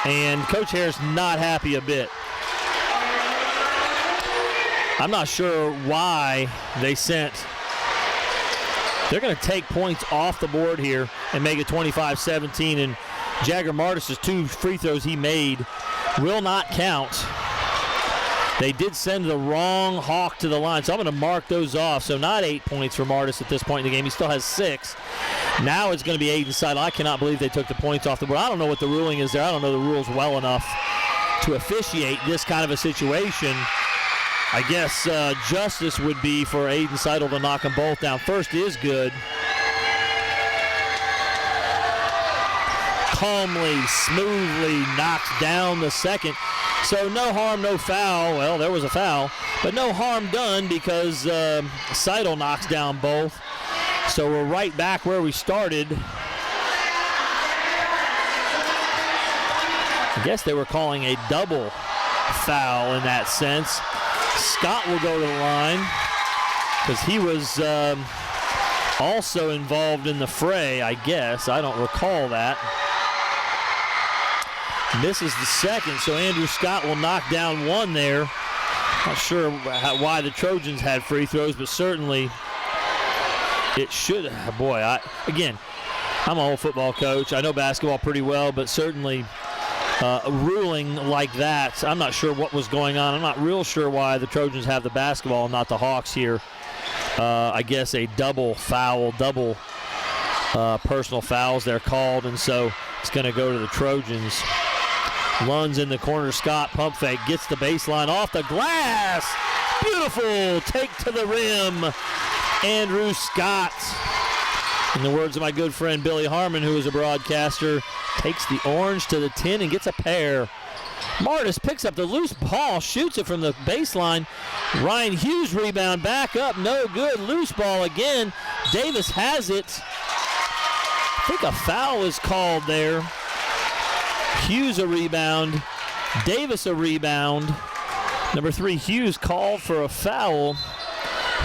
And Coach Harris not happy a bit. I'm not sure why they sent. They're going to take points off the board here and make it 25-17. And Jagger Martis' 2 free throws he made will not count. They did send the wrong Hawk to the line, so I'm going to mark those off. So not 8 points for Martis at this point in the game. He still has 6. Now it's going to be Aiden Seidl. I cannot believe they took the points off the board. I don't know what the ruling is there. I don't know the rules well enough to officiate this kind of a situation. I guess justice would be for Aiden Seidl to knock them both down. First is good. Calmly, smoothly knocks down the second. So no harm, no foul. Well, there was a foul, but no harm done because Seidl knocks down both. So we're right back where we started. I guess they were calling a double foul in that sense. Scott will go to the line because he was also involved in the fray, I guess. I don't recall that. Misses the second, so Andrew Scott will knock down one there. Not sure why the Trojans had free throws, but certainly it should. Boy, I'm an old football coach. I know basketball pretty well, but certainly a ruling like that, I'm not sure what was going on. I'm not real sure why the Trojans have the basketball and not the Hawks here. I guess a double foul, personal fouls they're called, and so it's going to go to the Trojans. Lunds in the corner, Scott pump fake, gets the baseline off the glass. Beautiful take to the rim. Andrew Scott, in the words of my good friend Billy Harmon, who is a broadcaster, takes the orange to the 10 and gets a pair. Martis picks up the loose ball, shoots it from the baseline. Ryan Hughes rebound, back up, no good. Loose ball again. Davis has it. I think a foul is called there. Hughes a rebound. Davis a rebound. Number 3, Hughes called for a foul.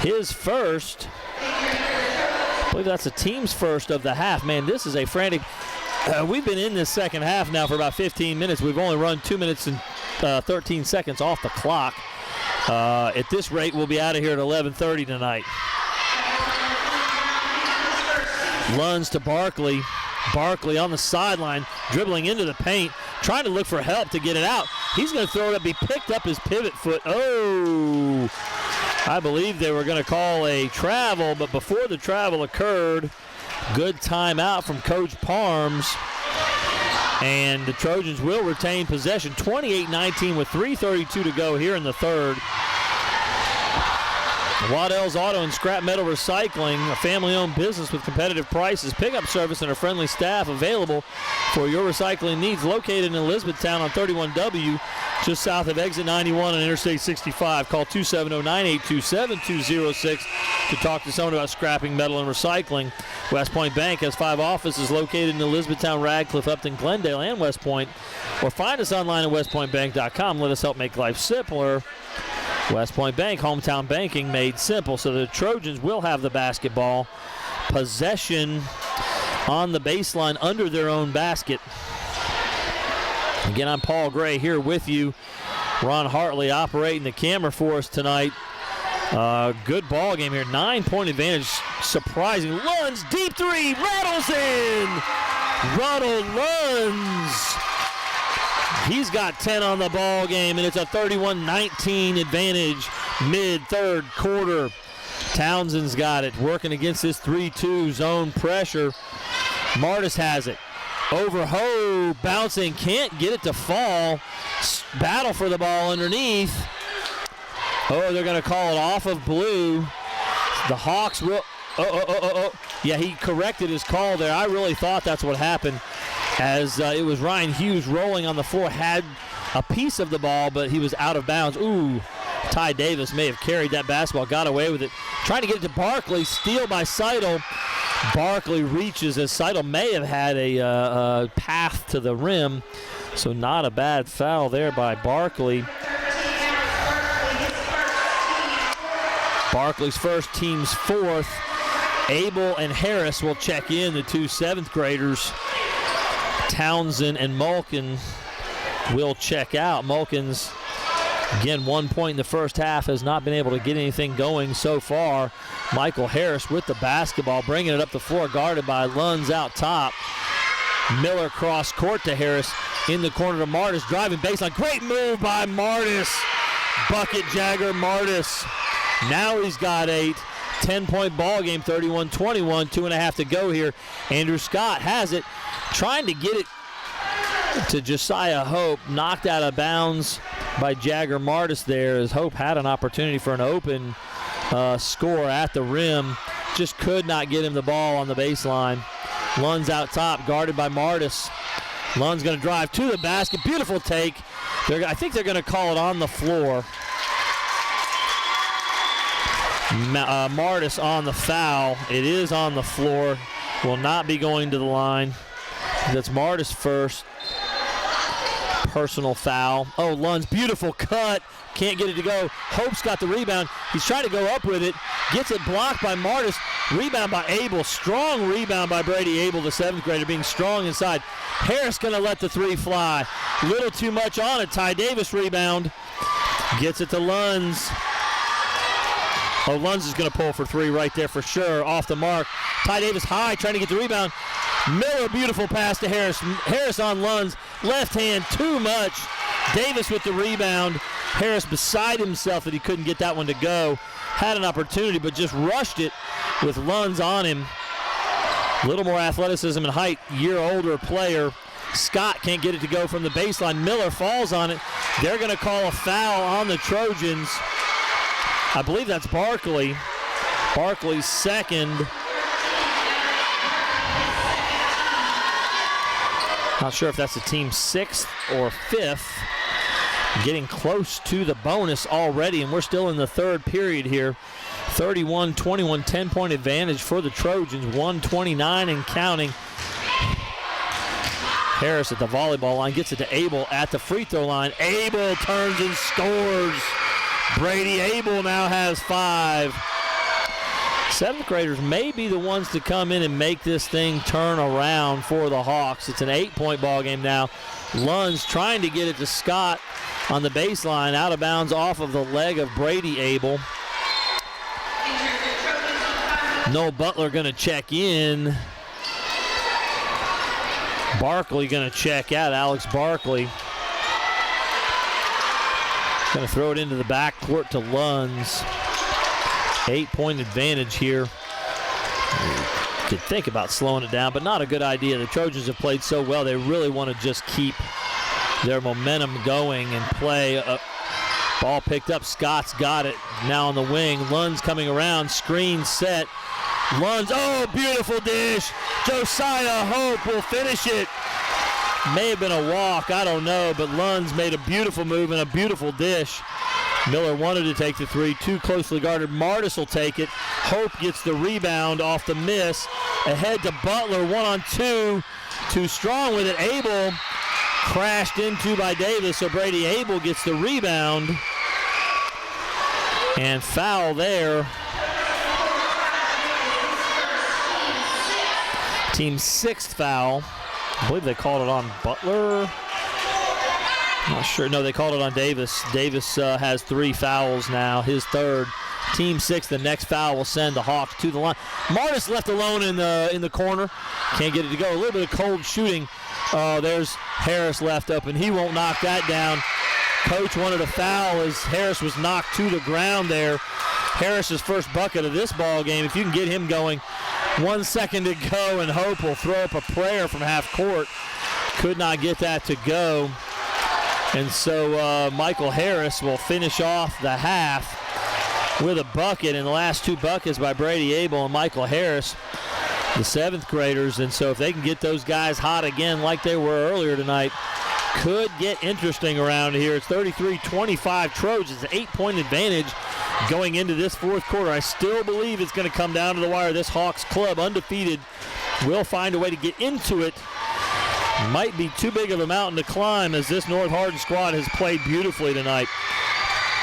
His first. I believe that's the team's first of the half. Man, this is a frantic. We've been in this second half now for about 15 minutes. We've only run 2 minutes and 13 seconds off the clock. At this rate, we'll be out of here at 11:30 tonight. Lunds to Barkley. Barkley on the sideline, dribbling into the paint, trying to look for help to get it out. He's going to throw it up. He picked up his pivot foot. Oh, I believe they were going to call a travel, but before the travel occurred, good timeout from Coach Parms. And the Trojans will retain possession. 28-19 with 3:32 to go here in the third. Waddell's Auto and Scrap Metal Recycling, a family-owned business with competitive prices, pickup service, and a friendly staff available for your recycling needs. Located in Elizabethtown on 31W, just south of Exit 91 on Interstate 65. Call 270-982-7206 to talk to someone about scrapping metal and recycling. West Point Bank has 5 offices located in Elizabethtown, Radcliffe, Upton, Glendale, and West Point. Or find us online at westpointbank.com. Let us help make life simpler. West Point Bank, hometown banking made simple. So the Trojans will have the basketball. Possession on the baseline under their own basket. Again, I'm Paul Gray here with you. Ron Hartley operating the camera for us tonight. Good ball game here. 9-point advantage. Surprising. Lunds, deep three, rattles in. Ronald Lunds. He's got 10 on the ball game, and it's a 31-19 advantage mid-third quarter. Townsend's got it, working against this 3-2 zone pressure. Martis has it. Over Ho, bouncing, can't get it to fall. Battle for the ball underneath. Oh, they're going to call it off of Blue. The Hawks will, yeah, he corrected his call there. I really thought that's what happened, as it was Ryan Hughes rolling on the floor, had a piece of the ball, but he was out of bounds. Ooh, Ty Davis may have carried that basketball, got away with it. Trying to get it to Barkley, steal by Seidl. Barkley reaches, as Seidl may have had a path to the rim, so not a bad foul there by Barkley. Barkley's first, team's fourth. Abel and Harris will check in, the two seventh graders. Townsend and Mulkin will check out. Mulkins, again, 1 point in the first half, has not been able to get anything going so far. Michael Harris with the basketball, bringing it up the floor, guarded by Lunds out top. Miller cross court to Harris, in the corner to Martis, driving baseline. Great move by Martis. Bucket Jagger Martis. Now he's got 8. 10-point ball game, 31-21, 2.5 to go here. Andrew Scott has it, trying to get it to Josiah Hope, knocked out of bounds by Jagger Martis there, as Hope had an opportunity for an open score at the rim. Just could not get him the ball on the baseline. Lund's out top, guarded by Martis. Lund's going to drive to the basket. Beautiful take. I think they're going to call it on the floor. Martis on the foul. It is on the floor. Will not be going to the line. That's Martis' first personal foul. Oh, Lund's beautiful cut. Can't get it to go. Hope's got the rebound. He's trying to go up with it. Gets it blocked by Martis. Rebound by Abel. Strong rebound by Brady Abel, the seventh grader, being strong inside. Harris going to let the three fly. Little too much on it. Ty Davis rebound. Gets it to Lunds. Oh, Lunds is going to pull for three right there for sure. Off the mark. Ty Davis high, trying to get the rebound. Miller, beautiful pass to Harris. Harris on Lunds. Left hand, too much. Davis with the rebound. Harris beside himself that he couldn't get that one to go. Had an opportunity, but just rushed it with Lunds on him. A little more athleticism and height. Year older player. Scott can't get it to go from the baseline. Miller falls on it. They're going to call a foul on the Trojans. I believe that's Barkley. Barkley's second. Not sure if that's the team's sixth or fifth. Getting close to the bonus already, and we're still in the third period here. 31-21, 10-point advantage for the Trojans. 1:29 and counting. Harris at the volleyball line, gets it to Abel at the free throw line. Abel turns and scores. Brady Abel now has 5. Seventh graders may be the ones to come in and make this thing turn around for the Hawks. It's an 8-point ball game now. Lunds trying to get it to Scott on the baseline, out of bounds off of the leg of Brady Abel. Noel Butler going to check in. Barkley going to check out, Alex Barkley. Going to throw it into the backcourt to Lunds. 8-point advantage here. Could think about slowing it down, but not a good idea. The Trojans have played so well, they really want to just keep their momentum going and play. Ball picked up, Scott's got it. Now on the wing, Lunds coming around, screen set. Lunds, oh, beautiful dish. Josiah Hope will finish it. May have been a walk, I don't know, but Lunds made a beautiful move and a beautiful dish. Miller wanted to take the three, too closely guarded. Martis will take it. Hope gets the rebound off the miss. Ahead to Butler, 1-on-2. Too strong with it. Abel crashed into by Davis, so Brady Abel gets the rebound. And foul there. Team's 6th foul. I believe they called it on Butler. Not sure. No, they called it on Davis. Davis has 3 fouls now, his 3rd. Team 6, the next foul will send the Hawks to the line. Martis left alone in the corner. Can't get it to go. A little bit of cold shooting. There's Harris left open. He won't knock that down. Coach wanted a foul as Harris was knocked to the ground there. Harris's first bucket of this ball game. If you can get him going, 1 second to go, and Hope will throw up a prayer from half court. Could not get that to go. And so Michael Harris will finish off the half. with a bucket, and the last 2 buckets by Brady Abel and Michael Harris, the 7th graders. And so if they can get those guys hot again like they were earlier tonight, could get interesting around here. It's 33-25 Trojans, an 8-point advantage going into this 4th quarter. I still believe it's going to come down to the wire. This Hawks club, undefeated, will find a way to get into it. Might be too big of a mountain to climb, as this North Hardin squad has played beautifully tonight.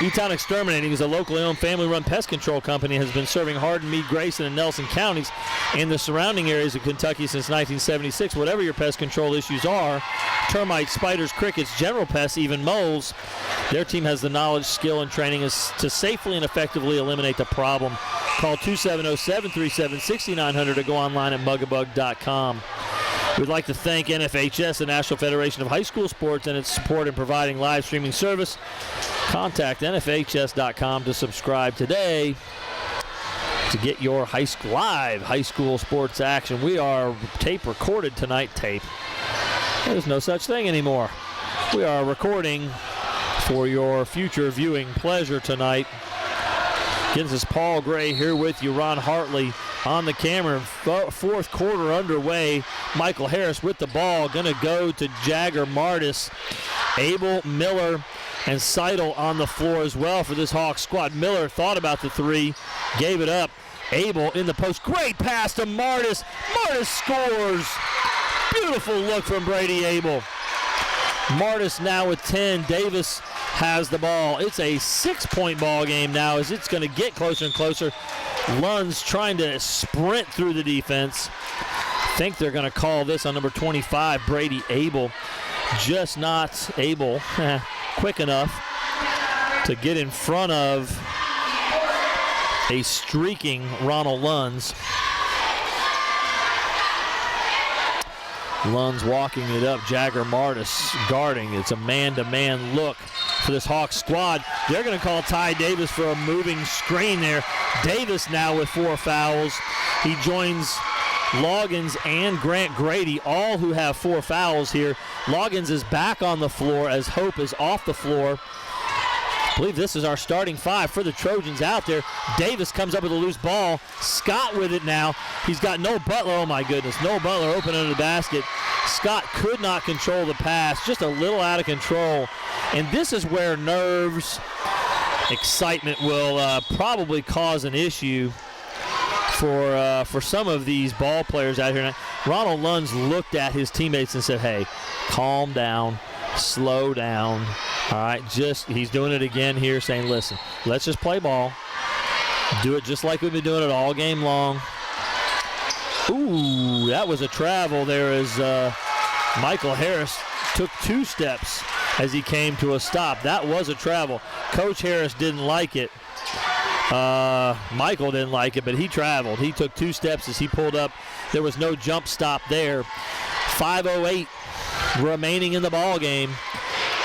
E-Town Exterminating is a locally owned, family-run pest control company, has been serving Hardin, Meade, Grayson, and Nelson counties and the surrounding areas of Kentucky since 1976. Whatever your pest control issues are, termites, spiders, crickets, general pests, even moles, their team has the knowledge, skill, and training to safely and effectively eliminate the problem. Call 270-737-6900 or go online at mugabug.com. We'd like to thank NFHS, the National Federation of High School Sports, and its support in providing live streaming service. Contact nfhs.com to subscribe today to get your live high school sports action. We are tape recorded tonight. Tape. There's no such thing anymore. We are recording for your future viewing pleasure tonight. Again, this is Paul Gray here with you. Ron Hartley on the camera. 4th quarter underway. Michael Harris with the ball. Going to go to Jagger Martis. Abel, Miller, and Seidl on the floor as well for this Hawks squad. Miller thought about the 3, gave it up. Abel in the post. Great pass to Martis. Martis scores. Beautiful look from Brady Abel. Martis now with 10. Davis has the ball. It's a 6-point ball game now as it's going to get closer and closer. Lund's trying to sprint through the defense. Think they're going to call this on number 25, Brady Abel. Just not able, quick enough to get in front of a streaking Ronald Lunds. Lunds walking it up. Jagger Martis guarding. It's a man-to-man look for this Hawks squad. They're going to call Ty Davis for a moving screen there. Davis now with 4 fouls. He joins Loggins and Grant Grady, all who have 4 fouls here. Loggins is back on the floor as Hope is off the floor. I believe this is our starting 5 for the Trojans out there. Davis comes up with a loose ball. Scott with it now. He's got Noah Butler. Oh, my goodness. Noah Butler open under the basket. Scott could not control the pass. Just a little out of control. And this is where nerves, excitement will probably cause an issue for some of these ball players out here. Ronald Lunds looked at his teammates and said, hey, calm down, slow down. All right, he's doing it again here, saying, listen, let's just play ball. Do it just like we've been doing it all game long. Ooh, that was a travel there as Michael Harris took 2 steps as he came to a stop. That was a travel. Coach Harris didn't like it. Michael didn't like it, but he traveled. He took 2 steps as he pulled up. There was no jump stop there. 5:08 remaining in the ball game.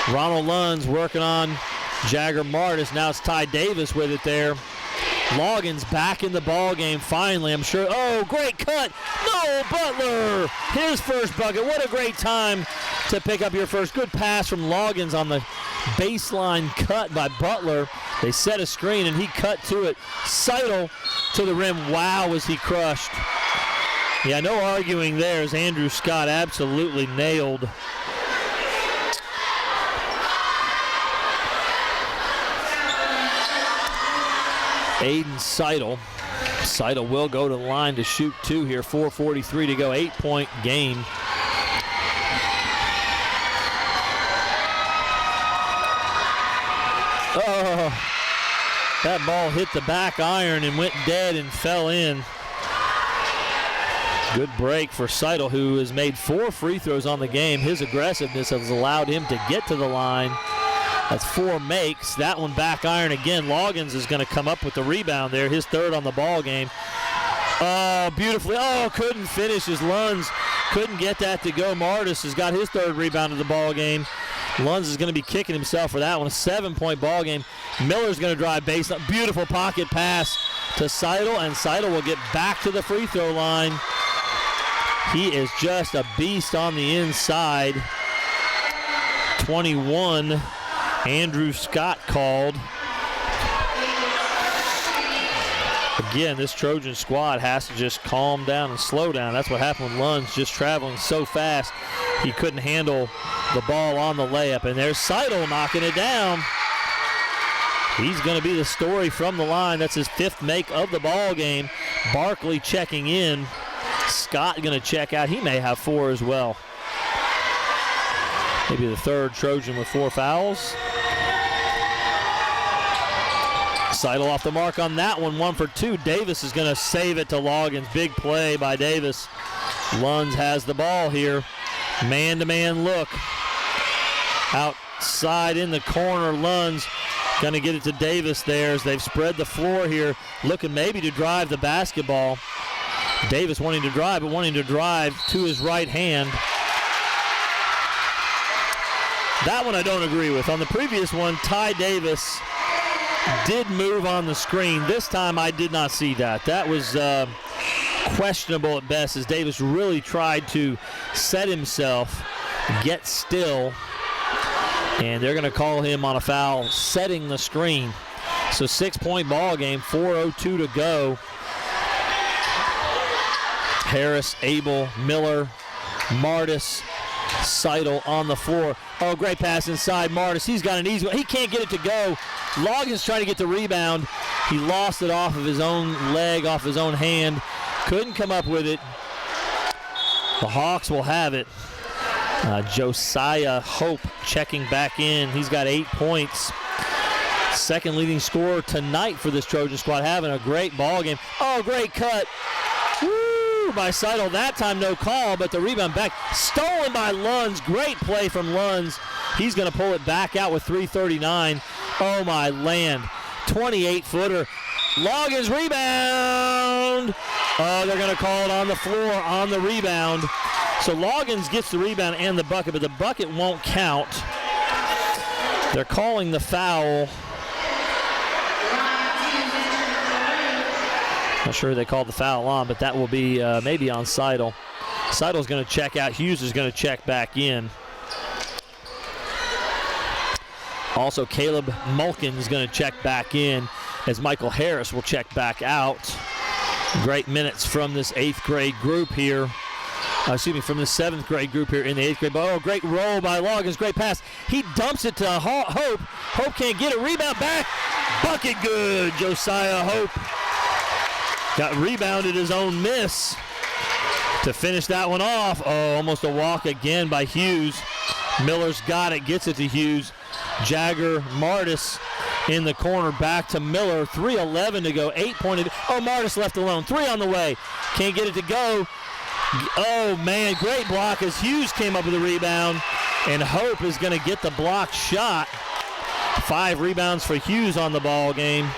Ronald Lunds working on Jagger Martis. Now it's Ty Davis with it there. Loggins back in the ball game finally, I'm sure. Oh, great cut. No, Butler. His first bucket. What a great time to pick up your first. Good pass from Loggins on the baseline cut by Butler. They set a screen and he cut to it. Seidl to the rim. Wow, was he crushed. Yeah, no arguing there as Andrew Scott absolutely nailed Aiden Seidl. Seidl will go to the line to shoot 2 here. 4:43 to go. 8-point game. Oh, that ball hit the back iron and went dead and fell in. Good break for Seidl, who has made 4 free throws on the game. His aggressiveness has allowed him to get to the line. That's 4 makes. That one back iron again. Loggins is going to come up with the rebound there. His 3rd on the ball game. Oh, beautifully. Oh, couldn't finish as Lunds couldn't get that to go. Martis has got his 3rd rebound of the ball game. Lunds is going to be kicking himself for that one. A 7-point ball game. Miller's going to drive baseline. Beautiful pocket pass to Seidl, and Seidl will get back to the free throw line. He is just a beast on the inside. 21. Andrew Scott called. Again, this Trojan squad has to just calm down and slow down. That's what happened with Lunds, just traveling so fast he couldn't handle the ball on the layup. And there's Seidl knocking it down. He's going to be the story from the line. That's his 5th make of the ball game. Barkley checking in. Scott going to check out. He may have 4 as well. Maybe the 3rd Trojan with 4 fouls. Seidl off the mark on that one, 1 for 2. Davis is going to save it to Loggins. Big play by Davis. Lunds has the ball here. Man-to-man look. Outside in the corner, Lunds going to get it to Davis there as they've spread the floor here, looking maybe to drive the basketball. Davis wanting to drive, but wanting to drive to his right hand. That one I don't agree with. On the previous one, Ty Davis did move on the screen. This time I did not see that. That was questionable at best as Davis really tried to set himself, get still, and they're going to call him on a foul setting the screen. So 6-point ball game, 4:02 to go. Harris, Abel, Miller, Martis, Seidl on the floor. Oh, great pass inside. Martis, he's got an easy one. He can't get it to go. Loggins trying to get the rebound. He lost it off of his own leg, off his own hand. Couldn't come up with it. The Hawks will have it. Josiah Hope checking back in. He's got 8 points. 2nd leading scorer tonight for this Trojan squad, having a great ball game. Oh, great cut. Woo, by Seidl. That time no call, but the rebound back. Stolen by Lunds. Great play from Lunds. He's going to pull it back out with 3:39. Oh, my land. 28-footer. Loggins rebound. Oh, they're going to call it on the floor on the rebound. So Loggins gets the rebound and the bucket, but the bucket won't count. They're calling the foul. Not sure who they called the foul on, but that will be maybe on Seidl. Seidel's going to check out. Hughes is going to check back in. Also, Caleb Mulkin is going to check back in as Michael Harris will check back out. Great minutes from this 8th grade group here. From the 7th grade group here in the 8th grade. Oh, great roll by Loggins. Great pass. He dumps it to Hope. Hope can't get it. Rebound back. Bucket good. Josiah Hope got rebounded his own miss to finish that one off. Oh, almost a walk again by Hughes. Miller's got it. Gets it to Hughes. Jagger Martis in the corner, back to Miller. 3:11 to go. 8-point. Oh, Martis left alone. 3 on the way. Can't get it to go. Oh, man, great block as Hughes came up with a rebound, and Hope is going to get the blocked shot. 5 rebounds for Hughes on the ball game.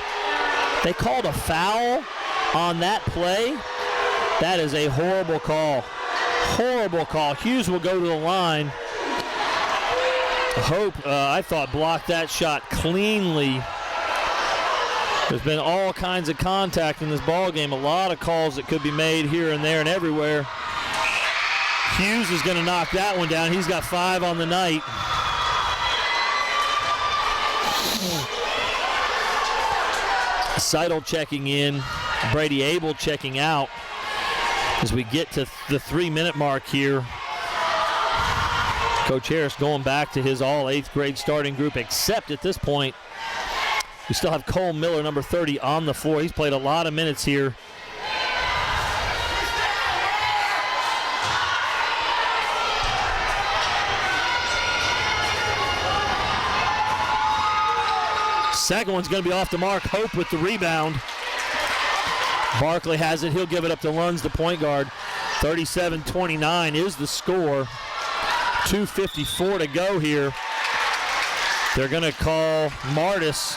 They called a foul on that play. That is a horrible call. Horrible call. Hughes will go to the line. Hope, I thought, blocked that shot cleanly. There's been all kinds of contact in this ball game. A lot of calls that could be made here and there and everywhere. Hughes is going to knock that one down. He's got 5 on the night. Seidl checking in. Brady Abel checking out as we get to the 3-minute mark here. Coach Harris going back to his all 8th grade starting group, except at this point, we still have Cole Miller, number 30, on the floor. He's played a lot of minutes here. Second one's going to be off the mark. Hope with the rebound. Barkley has it. He'll give it up to Lunds, the point guard. 37-29 is the score. 2:54 to go here. They're going to call Martis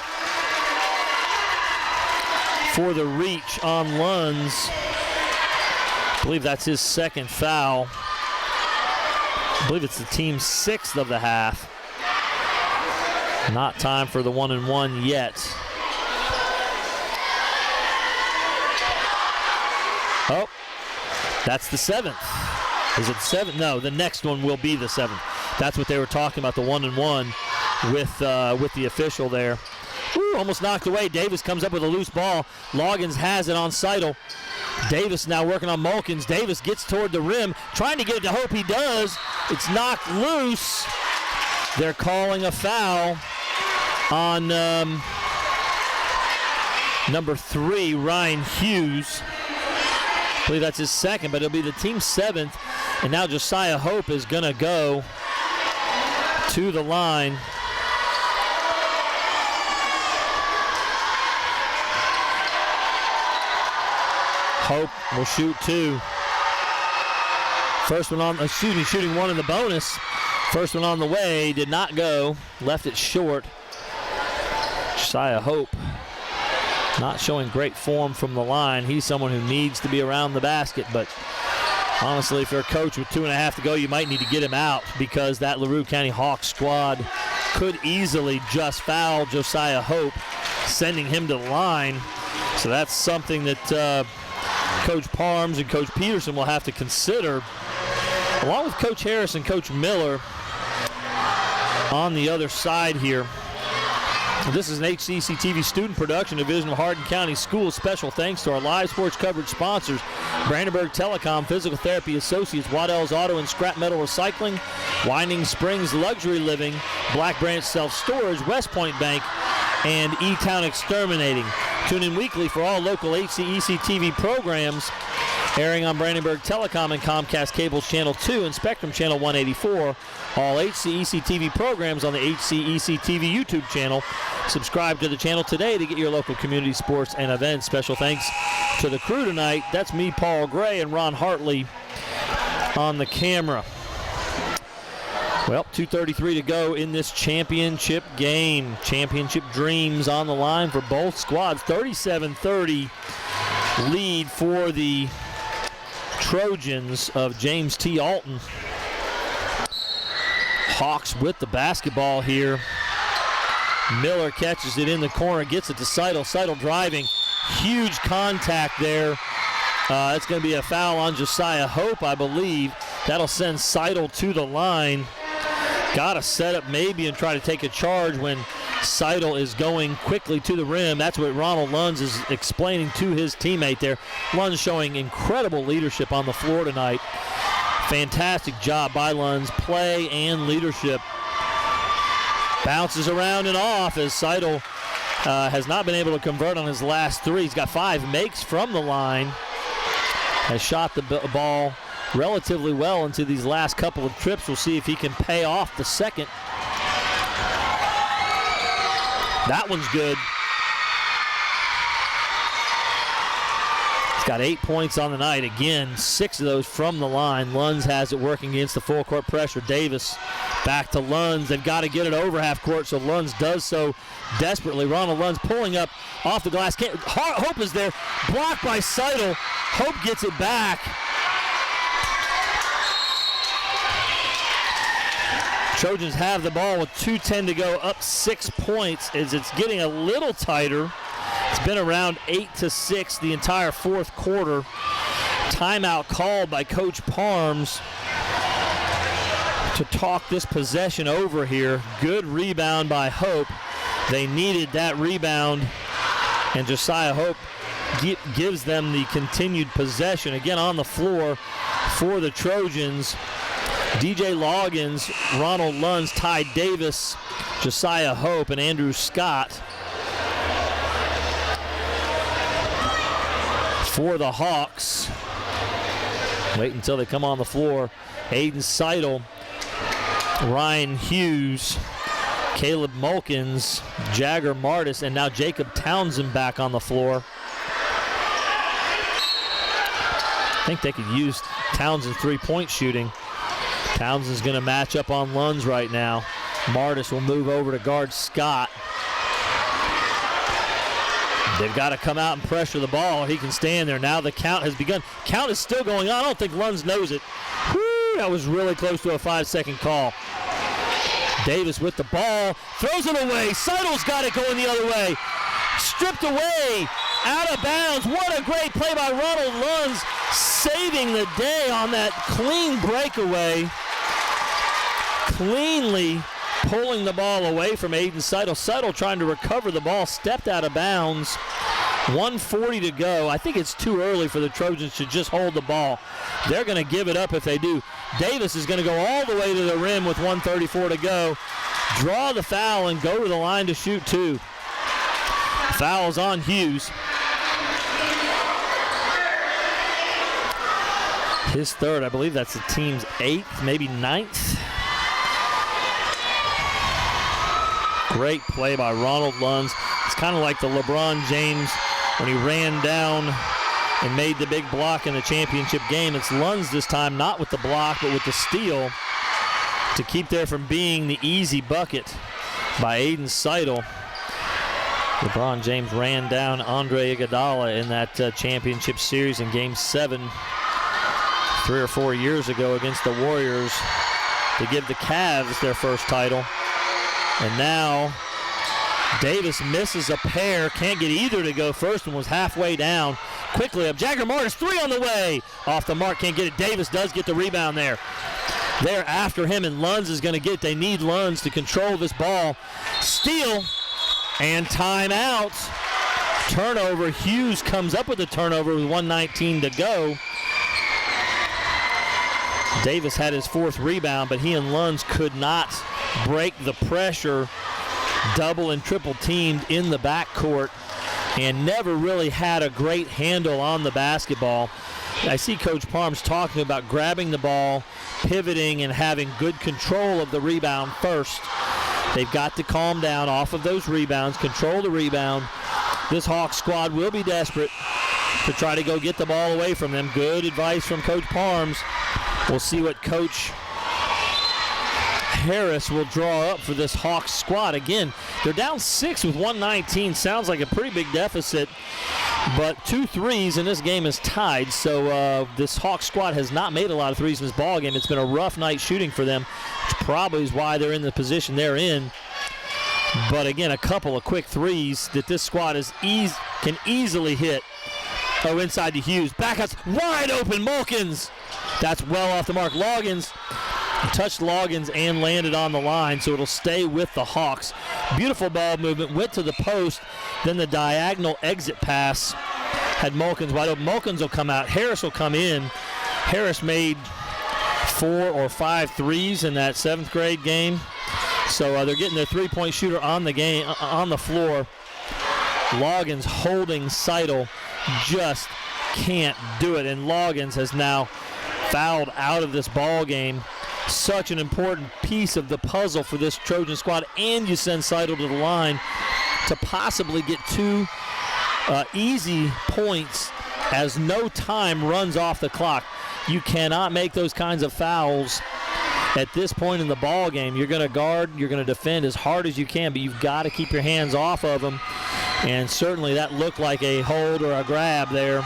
for the reach on Lunds. I believe that's his 2nd foul. I believe it's the team's 6th of the half. Not time for the 1-and-1 yet. Oh, that's the 7th. Is it 7th? No, the next one will be the 7th. That's what they were talking about, the 1-and-1 with the official there. Woo! Almost knocked away. Davis comes up with a loose ball. Loggins has it on Seidl. Davis now working on Mulkins. Davis gets toward the rim, trying to get it to Hope. He does. It's knocked loose. They're calling a foul on number 3, Ryan Hughes. I believe that's his second, but it'll be the team's 7th. And now Josiah Hope is going to go to the line. Hope will shoot 2. First one on, shooting 1 in the bonus. First one on the way, did not go, left it short. Josiah Hope not showing great form from the line. He's someone who needs to be around the basket, but honestly, if you're a coach with 2.5 to go, you might need to get him out because that LaRue County Hawks squad could easily just foul Josiah Hope, sending him to the line. So that's something that Coach Parms and Coach Peterson will have to consider, along with Coach Harris and Coach Miller on the other side here. This is an HCEC-TV student production division of Hardin County Schools. Special thanks to our live sports coverage sponsors, Brandenburg Telecom, Physical Therapy Associates, Waddell's Auto and Scrap Metal Recycling, Winding Springs Luxury Living, Black Branch Self-Storage, West Point Bank, and E-Town Exterminating. Tune in weekly for all local HCEC-TV programs airing on Brandenburg Telecom and Comcast Cable's Channel 2 and Spectrum Channel 184. All HCEC-TV programs on the HCEC-TV YouTube channel. Subscribe to the channel today to get your local community sports and events. Special thanks to the crew tonight. That's me, Paul Gray, and Ron Hartley on the camera. Well, 2:33 to go in this championship game. Championship dreams on the line for both squads. 37-30 lead for the Trojans of James T. Alton. Hawks with the basketball here. Miller catches it in the corner, gets it to Seidl. Seidl driving. Huge contact there. It's going to be a foul on Josiah Hope, I believe. That'll send Seidl to the line. Got to set up maybe and try to take a charge when Seidl is going quickly to the rim. That's what Ronald Lunds is explaining to his teammate there. Lunds showing incredible leadership on the floor tonight. Fantastic job by Lunds, play and leadership. Bounces around and off as Seidl has not been able to convert on his last 3. He's got 5 makes from the line. Has shot the ball relatively well into these last couple of trips. We'll see if he can pay off the second. That one's good. He's got 8 points on the night. Again, 6 of those from the line. Lunds has it working against the full court pressure. Davis back to Lunds. They've got to get it over half court, so Lunds does so desperately. Ronald Lunds pulling up off the glass. Hope is there. Blocked by Seidl. Hope gets it back. Trojans have the ball with 2:10 to go, up 6 points as it's getting a little tighter. It's been around 8-6 the entire fourth quarter. Timeout called by Coach Parms to talk this possession over here. Good rebound by Hope. They needed that rebound, and Josiah Hope gives them the continued possession. Again on the floor for the Trojans. DJ Loggins, Ronald Lunds, Ty Davis, Josiah Hope, and Andrew Scott. For the Hawks. Wait until they come on the floor. Aiden Seidl, Ryan Hughes, Caleb Mulkins, Jagger Martis, and now Jacob Townsend back on the floor. I think they could use Townsend's three-point shooting. Townsend's going to match up on Lunds right now. Martis will move over to guard Scott. They've got to come out and pressure the ball. He can stand there. Now the count has begun. Count is still going on. I don't think Lunds knows it. Woo, that was really close to a 5-second call. Davis with the ball. Throws it away. Seidl's got it going the other way. Stripped away. Out of bounds. What a great play by Ronald Lunds. Saving the day on that clean breakaway. Cleanly pulling the ball away from Aiden Seidl. Seidl trying to recover the ball, stepped out of bounds. 1:40 to go. I think it's too early for the Trojans to just hold the ball. They're going to give it up if they do. Davis is going to go all the way to the rim with 1:34 to go. Draw the foul and go to the line to shoot two. Foul's on Hughes. His third, I believe that's the team's 8th, maybe 9th. Great play by Ronald Lunds. It's kind of like the LeBron James when he ran down and made the big block in the championship game. It's Lunds this time, not with the block, but with the steal to keep there from being the easy bucket by Aiden Seidl. LeBron James ran down Andre Iguodala in that championship series in Game 7 3 or 4 years ago against the Warriors to give the Cavs their first title. And now Davis misses a pair, can't get either to go. First one was halfway down. Quickly up, Jagger Martis, 3 on the way. Off the mark, can't get it. Davis does get the rebound there. They're after him, and Lunds is going to get it. They need Lunds to control this ball. Steal and timeout. Turnover. Hughes comes up with the turnover with 1:19 to go. Davis had his 4th rebound, but he and Lunds could not break the pressure. Double and triple teamed in the backcourt and never really had a great handle on the basketball. I see Coach Parms talking about grabbing the ball, pivoting, and having good control of the rebound first. They've got to calm down off of those rebounds, control the rebound. This Hawks squad will be desperate to try to go get the ball away from them. Good advice from Coach Parms. We'll see what Coach Harris will draw up for this Hawks squad. Again, they're down 6 with 1:19. Sounds like a pretty big deficit, but 2 threes and this game is tied. So this Hawks squad has not made a lot of threes in this ball game. It's been a rough night shooting for them, which probably is why they're in the position they're in. But again, a couple of quick threes that this squad can easily hit. Oh, inside to Hughes. Backouts wide open. Mulkins. That's well off the mark. Loggins touched Loggins and landed on the line, so it'll stay with the Hawks. Beautiful ball movement. Went to the post. Then the diagonal exit pass had Mulkins wide open. Mulkins will come out. Harris will come in. Harris made 4 or 5 threes in that 7th grade game. So they're getting their three-point shooter on the floor. Loggins holding Seidl, just can't do it. And Loggins has now fouled out of this ball game. Such an important piece of the puzzle for this Trojan squad. And you send Seidl to the line to possibly get 2 easy points as no time runs off the clock. You cannot make those kinds of fouls at this point in the ball game. You're going to guard, you're going to defend as hard as you can, but you've got to keep your hands off of them. And certainly that looked like a hold or a grab there.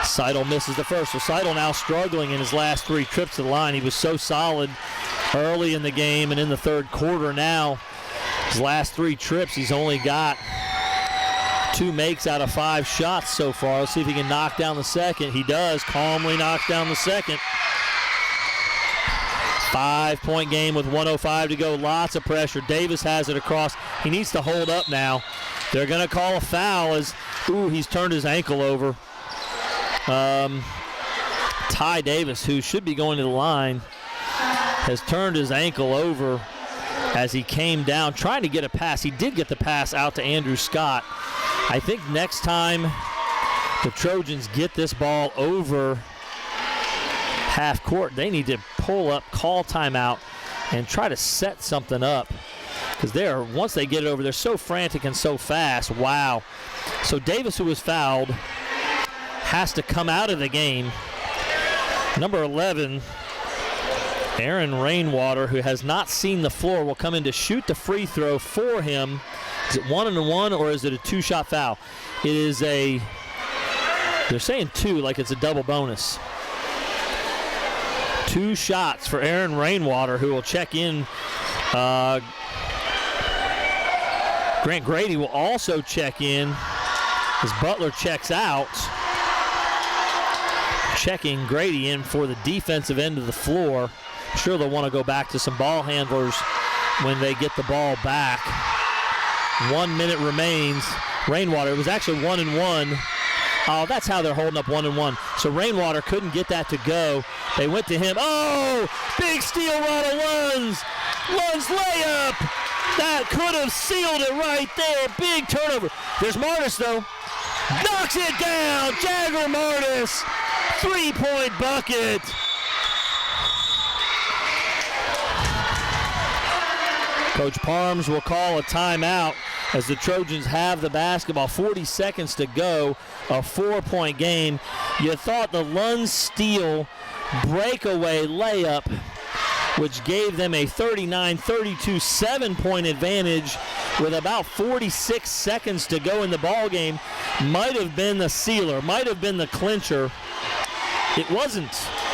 Seidl misses the first. So Seidl now struggling in his last 3 trips to the line. He was so solid early in the game and in the 3rd quarter. Now his last 3 trips, he's only got 2 makes out of 5 shots so far. Let's see if he can knock down the second. He does. Calmly knocks down the second. 5-point game with 1:05 to go. Lots of pressure. Davis has it across. He needs to hold up now. They're going to call a foul as, he's turned his ankle over. Ty Davis, who should be going to the line, has turned his ankle over as he came down trying to get a pass. He did get the pass out to Andrew Scott. I think next time the Trojans get this ball over half court, they need to pull up, call timeout, and try to set something up. Because once they get it over, they're so frantic and so fast. Wow. So Davis, who was fouled, has to come out of the game. Number 11, Aaron Rainwater, who has not seen the floor, will come in to shoot the free throw for him. Is it 1-and-1 or is it a 2-shot foul? It is they're saying 2 like it's a double bonus. 2 shots for Aaron Rainwater, who will check in. Grant Grady will also check in as Butler checks out. Checking Grady in for the defensive end of the floor. I'm sure they'll want to go back to some ball handlers when they get the ball back. 1 minute remains. Rainwater, it was actually 1-1. Oh, that's how they're holding up 1-1. So Rainwater couldn't get that to go. They went to him. Oh, big steal, Ronald Lunds. Lunds layup. That could have sealed it right there. Big turnover. There's Martis, though. Knocks it down. Jagger Martis. 3-point bucket. Coach Parms will call a timeout as the Trojans have the basketball. 40 seconds to go, a 4-point game. You thought the Lund steal breakaway layup, which gave them a 39-32 7-point advantage with about 46 seconds to go in the ball game, might have been the sealer, might have been the clincher. It wasn't.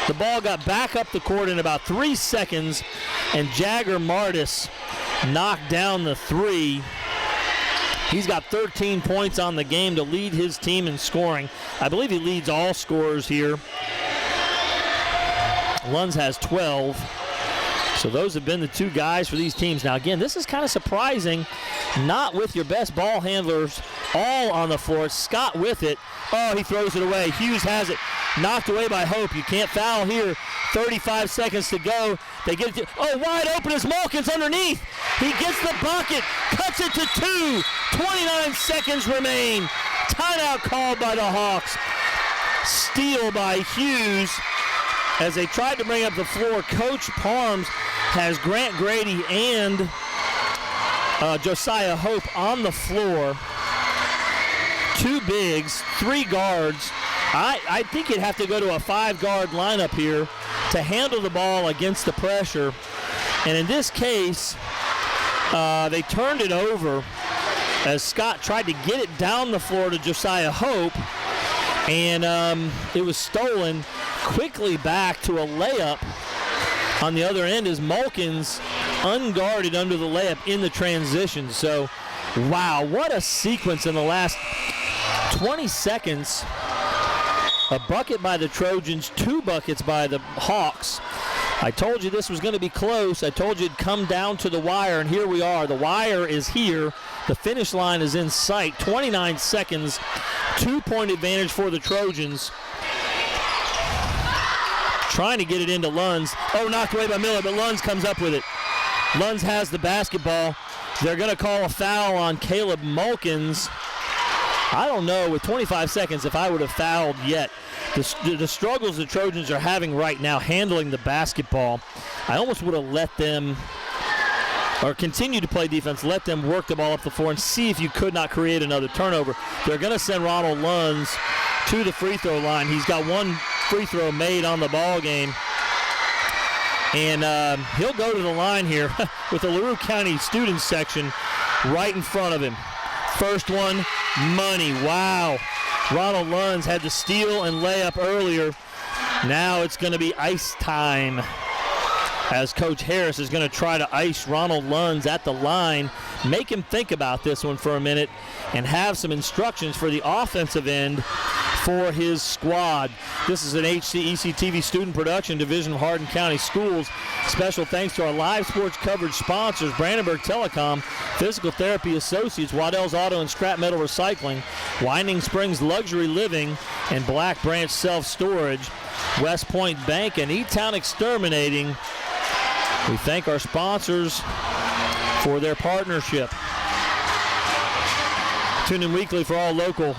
The ball got back up the court in about 3 seconds, and Jagger Martis knocked down the three. He's got 13 points on the game to lead his team in scoring. I believe he leads all scorers here. Lunds has 12. So those have been the two guys for these teams. Now, again, this is kind of surprising. Not with your best ball handlers all on the floor. Scott with it. Oh, he throws it away. Hughes has it. Knocked away by Hope. You can't foul here. 35 seconds to go. They get it to, oh, wide open is Malkins underneath. He gets the bucket. Cuts it to 2. 29 seconds remain. Timeout called by the Hawks. Steal by Hughes. As they tried to bring up the floor, Coach Parms has Grant Grady and Josiah Hope on the floor. 2 bigs, 3 guards. I think you'd have to go to a 5-guard lineup here to handle the ball against the pressure. And in this case, they turned it over as Scott tried to get it down the floor to Josiah Hope. And it was stolen. Quickly back to a layup on the other end is Malkins unguarded under the layup in the transition. So, wow, what a sequence in the last 20 seconds. A bucket by the Trojans, 2 buckets by the Hawks. I told you this was going to be close. I told you it'd come down to the wire, and here we are. The wire is here. The finish line is in sight. 29 seconds, 2-point advantage for the Trojans. Trying to get it into Lunds. Oh, knocked away by Miller, but Lunds comes up with it. Lunds has the basketball. They're going to call a foul on Caleb Malkins. I don't know, with 25 seconds, if I would have fouled yet. The struggles the Trojans are having right now handling the basketball, I almost would have let them, or continue to play defense, let them work the ball up the floor and see if you could not create another turnover. They're going to send Ronald Lunds to the free throw line. He's got 1 free throw made on the ball game. And he'll go to the line here with the LaRue County students section right in front of him. First one, money. Wow. Ronald Lunds had the steal and layup earlier. Now it's going to be ice time, as Coach Harris is going to try to ice Ronald Lunds at the line. Make him think about this one for a minute and have some instructions for the offensive end for his squad. This is an HCEC-TV student production, division of Hardin County Schools. Special thanks to our live sports coverage sponsors, Brandenburg Telecom, Physical Therapy Associates, Waddell's Auto and Scrap Metal Recycling, Winding Springs Luxury Living, and Black Branch Self-Storage, West Point Bank, and E-Town Exterminating. We thank our sponsors for their partnership. Tune in weekly for all local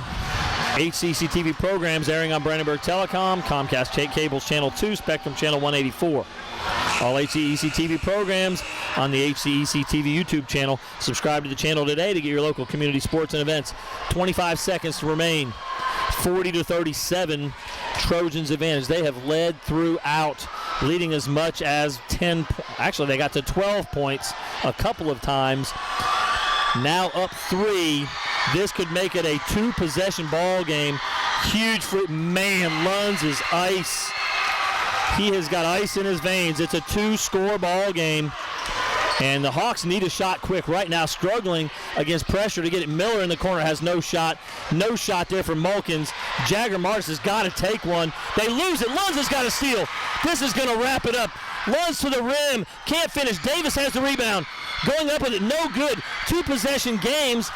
HCEC-TV programs airing on Brandenburg Telecom, Comcast Cable's Channel 2, Spectrum Channel 184. All HCEC-TV programs on the HCEC-TV YouTube channel. Subscribe to the channel today to get your local community sports and events. 25 seconds to remain. 40-37, Trojans advantage. They have led throughout, leading as much as 10. Actually, they got to 12 points a couple of times. Now up 3. This could make it a 2-possession ball game. Huge for, man, Lunds is ice. He has got ice in his veins. It's a 2-score ball game. And the Hawks need a shot quick right now, struggling against pressure to get it. Miller in the corner has no shot. No shot there for Malkins. Jagger Martis has got to take one. They lose it. Lunds has got to steal. This is going to wrap it up. Lunds to the rim. Can't finish. Davis has the rebound. going up with it, no good. 2 possession games.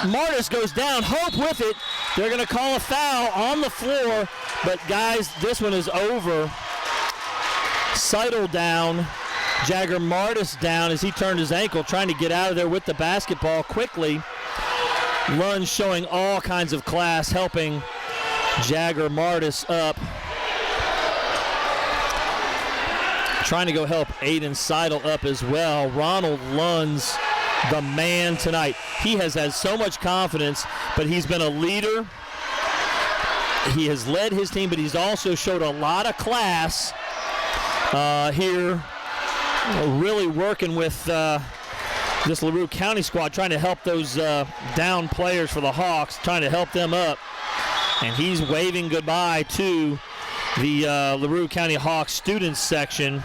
Martis goes down, Hope with it. They're going to call a foul on the floor, but guys, this one is over. Seidl down, Jagger Martis down as he turned his ankle, trying to get out of there with the basketball quickly. Lund showing all kinds of class, helping Jagger Martis up. Trying to go help Aiden Seidl up as well. Ronald Lund's the man tonight. He has had so much confidence, but he's been a leader. He has led his team, but he's also showed a lot of class here, really working with this LaRue County squad, trying to help those down players for the Hawks, trying to help them up. And he's waving goodbye to the LaRue County Hawks students section.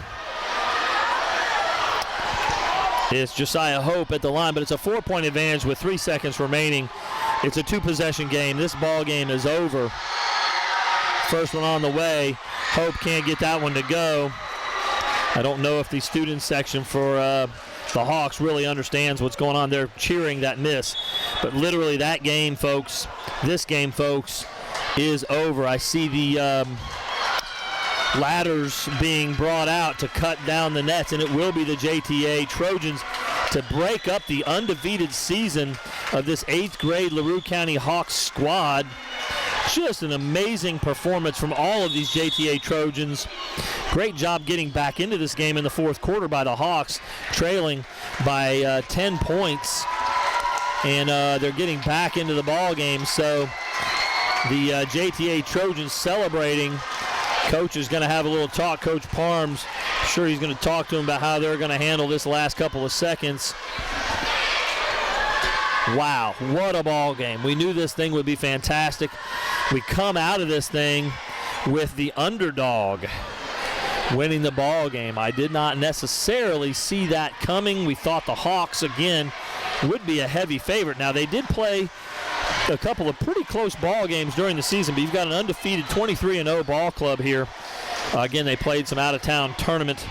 It's Josiah Hope at the line, but it's a 4-point advantage with 3 seconds remaining. It's a 2-possession game. This ball game is over. First one on the way. Hope can't get that one to go. I don't know if the student section for the Hawks really understands what's going on. They're cheering that miss. But literally that game, folks, this game, folks, is over. I see the ladders being brought out to cut down the nets, and it will be the JTA Trojans to break up the undefeated season of this 8th grade LaRue County Hawks squad. Just an amazing performance from all of these JTA Trojans. Great job getting back into this game in the 4th quarter by the Hawks, trailing by 10 points, and they're getting back into the ball game. So the JTA Trojans celebrating. Coach is going to have a little talk. Coach Parms, sure he's going to talk to him about how they're going to handle this last couple of seconds. Wow, what a ball game. We knew this thing would be fantastic. We come out of this thing with the underdog winning the ball game. I did not necessarily see that coming. We thought the Hawks, again, would be a heavy favorite. Now, they did play a couple of pretty close ball games during the season, but you've got an undefeated 23-0 ball club here. Again, they played some out-of-town tournament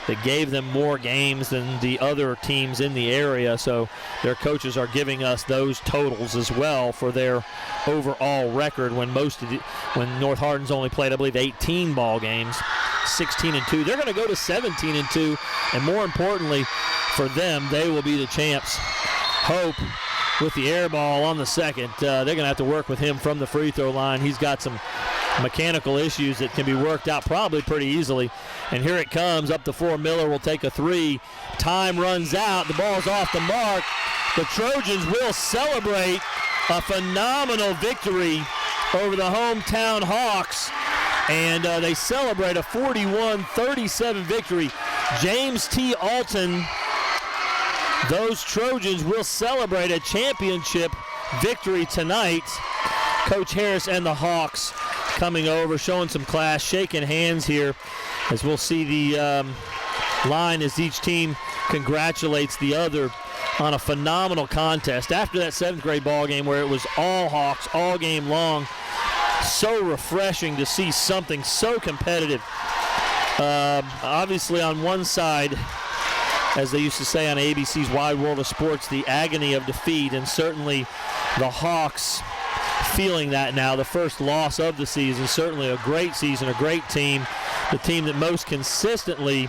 that gave them more games than the other teams in the area, so their coaches are giving us those totals as well for their overall record when when North Hardin's only played, I believe, 18 ball games, 16-2. They're going to go to 17-2, and more importantly for them, they will be the champs. Hope with the air ball on the second. They're going to have to work with him from the free throw line. He's got some mechanical issues that can be worked out probably pretty easily. And here it comes up the floor. Miller will take a 3. Time runs out. The ball's off the mark. The Trojans will celebrate a phenomenal victory over the hometown Hawks. And they celebrate a 41-37 victory. James T. Alton, those Trojans will celebrate a championship victory tonight. Coach Harris and the Hawks coming over, showing some class, shaking hands here as we'll see the line as each team congratulates the other on a phenomenal contest. After that 7th grade ball game where it was all Hawks all game long, so refreshing to see something so competitive. Obviously on one side, as they used to say on ABC's Wide World of Sports, the agony of defeat, and certainly the Hawks feeling that now, the first loss of the season. Certainly a great season, a great team, the team that most consistently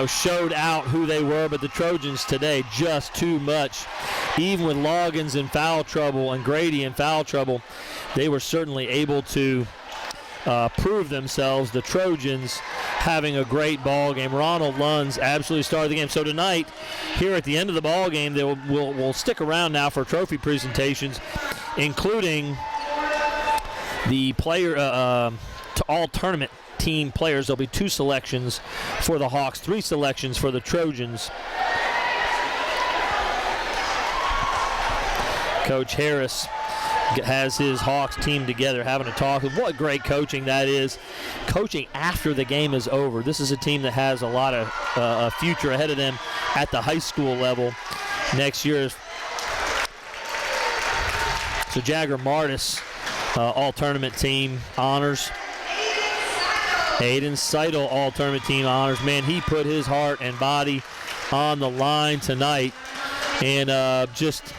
showed out who they were, but the Trojans today just too much. Even with Loggins in foul trouble and Grady in foul trouble, they were certainly able to prove themselves. The Trojans having a great ball game. Ronald Lund's absolutely started the game. So tonight, here at the end of the ball game, they will stick around now for trophy presentations, including the player to all tournament team players. There'll be 2 selections for the Hawks, 3 selections for the Trojans. Coach Harris has his Hawks team together, having a talk. What great coaching that is. Coaching after the game is over. This is a team that has a lot of future ahead of them at the high school level next year. So Jagger Martis, all-tournament team honors. Aiden Seidl, all-tournament team honors. Man, he put his heart and body on the line tonight. And just,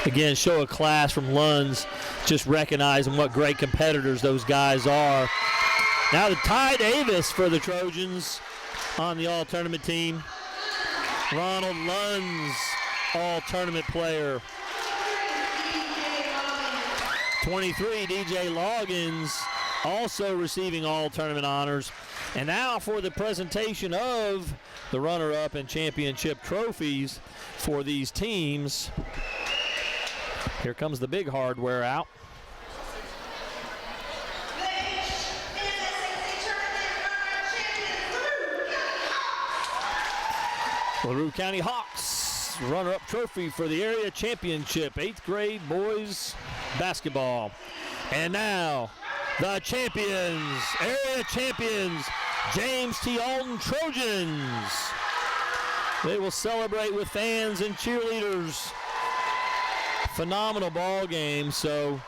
again, show a class from Lunds, just recognizing what great competitors those guys are. Now the Ty Davis for the Trojans on the all-tournament team. Ronald Lunds, all-tournament player. 23, DJ Loggins, also receiving all-tournament honors. And now for the presentation of the runner-up and championship trophies for these teams. Here comes the big hardware out. LaRue County Hawks, runner-up trophy for the area championship, 8th grade boys basketball. And now, the champions, area champions, James T. Alton Trojans. They will celebrate with fans and cheerleaders. Phenomenal ball game, so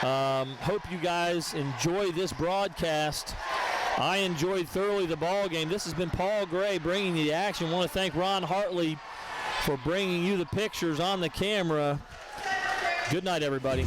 hope you guys enjoy this broadcast. I enjoyed thoroughly the ball game. This has been Paul Gray bringing you the action. I want to thank Ron Hartley for bringing you the pictures on the camera. Good night, everybody.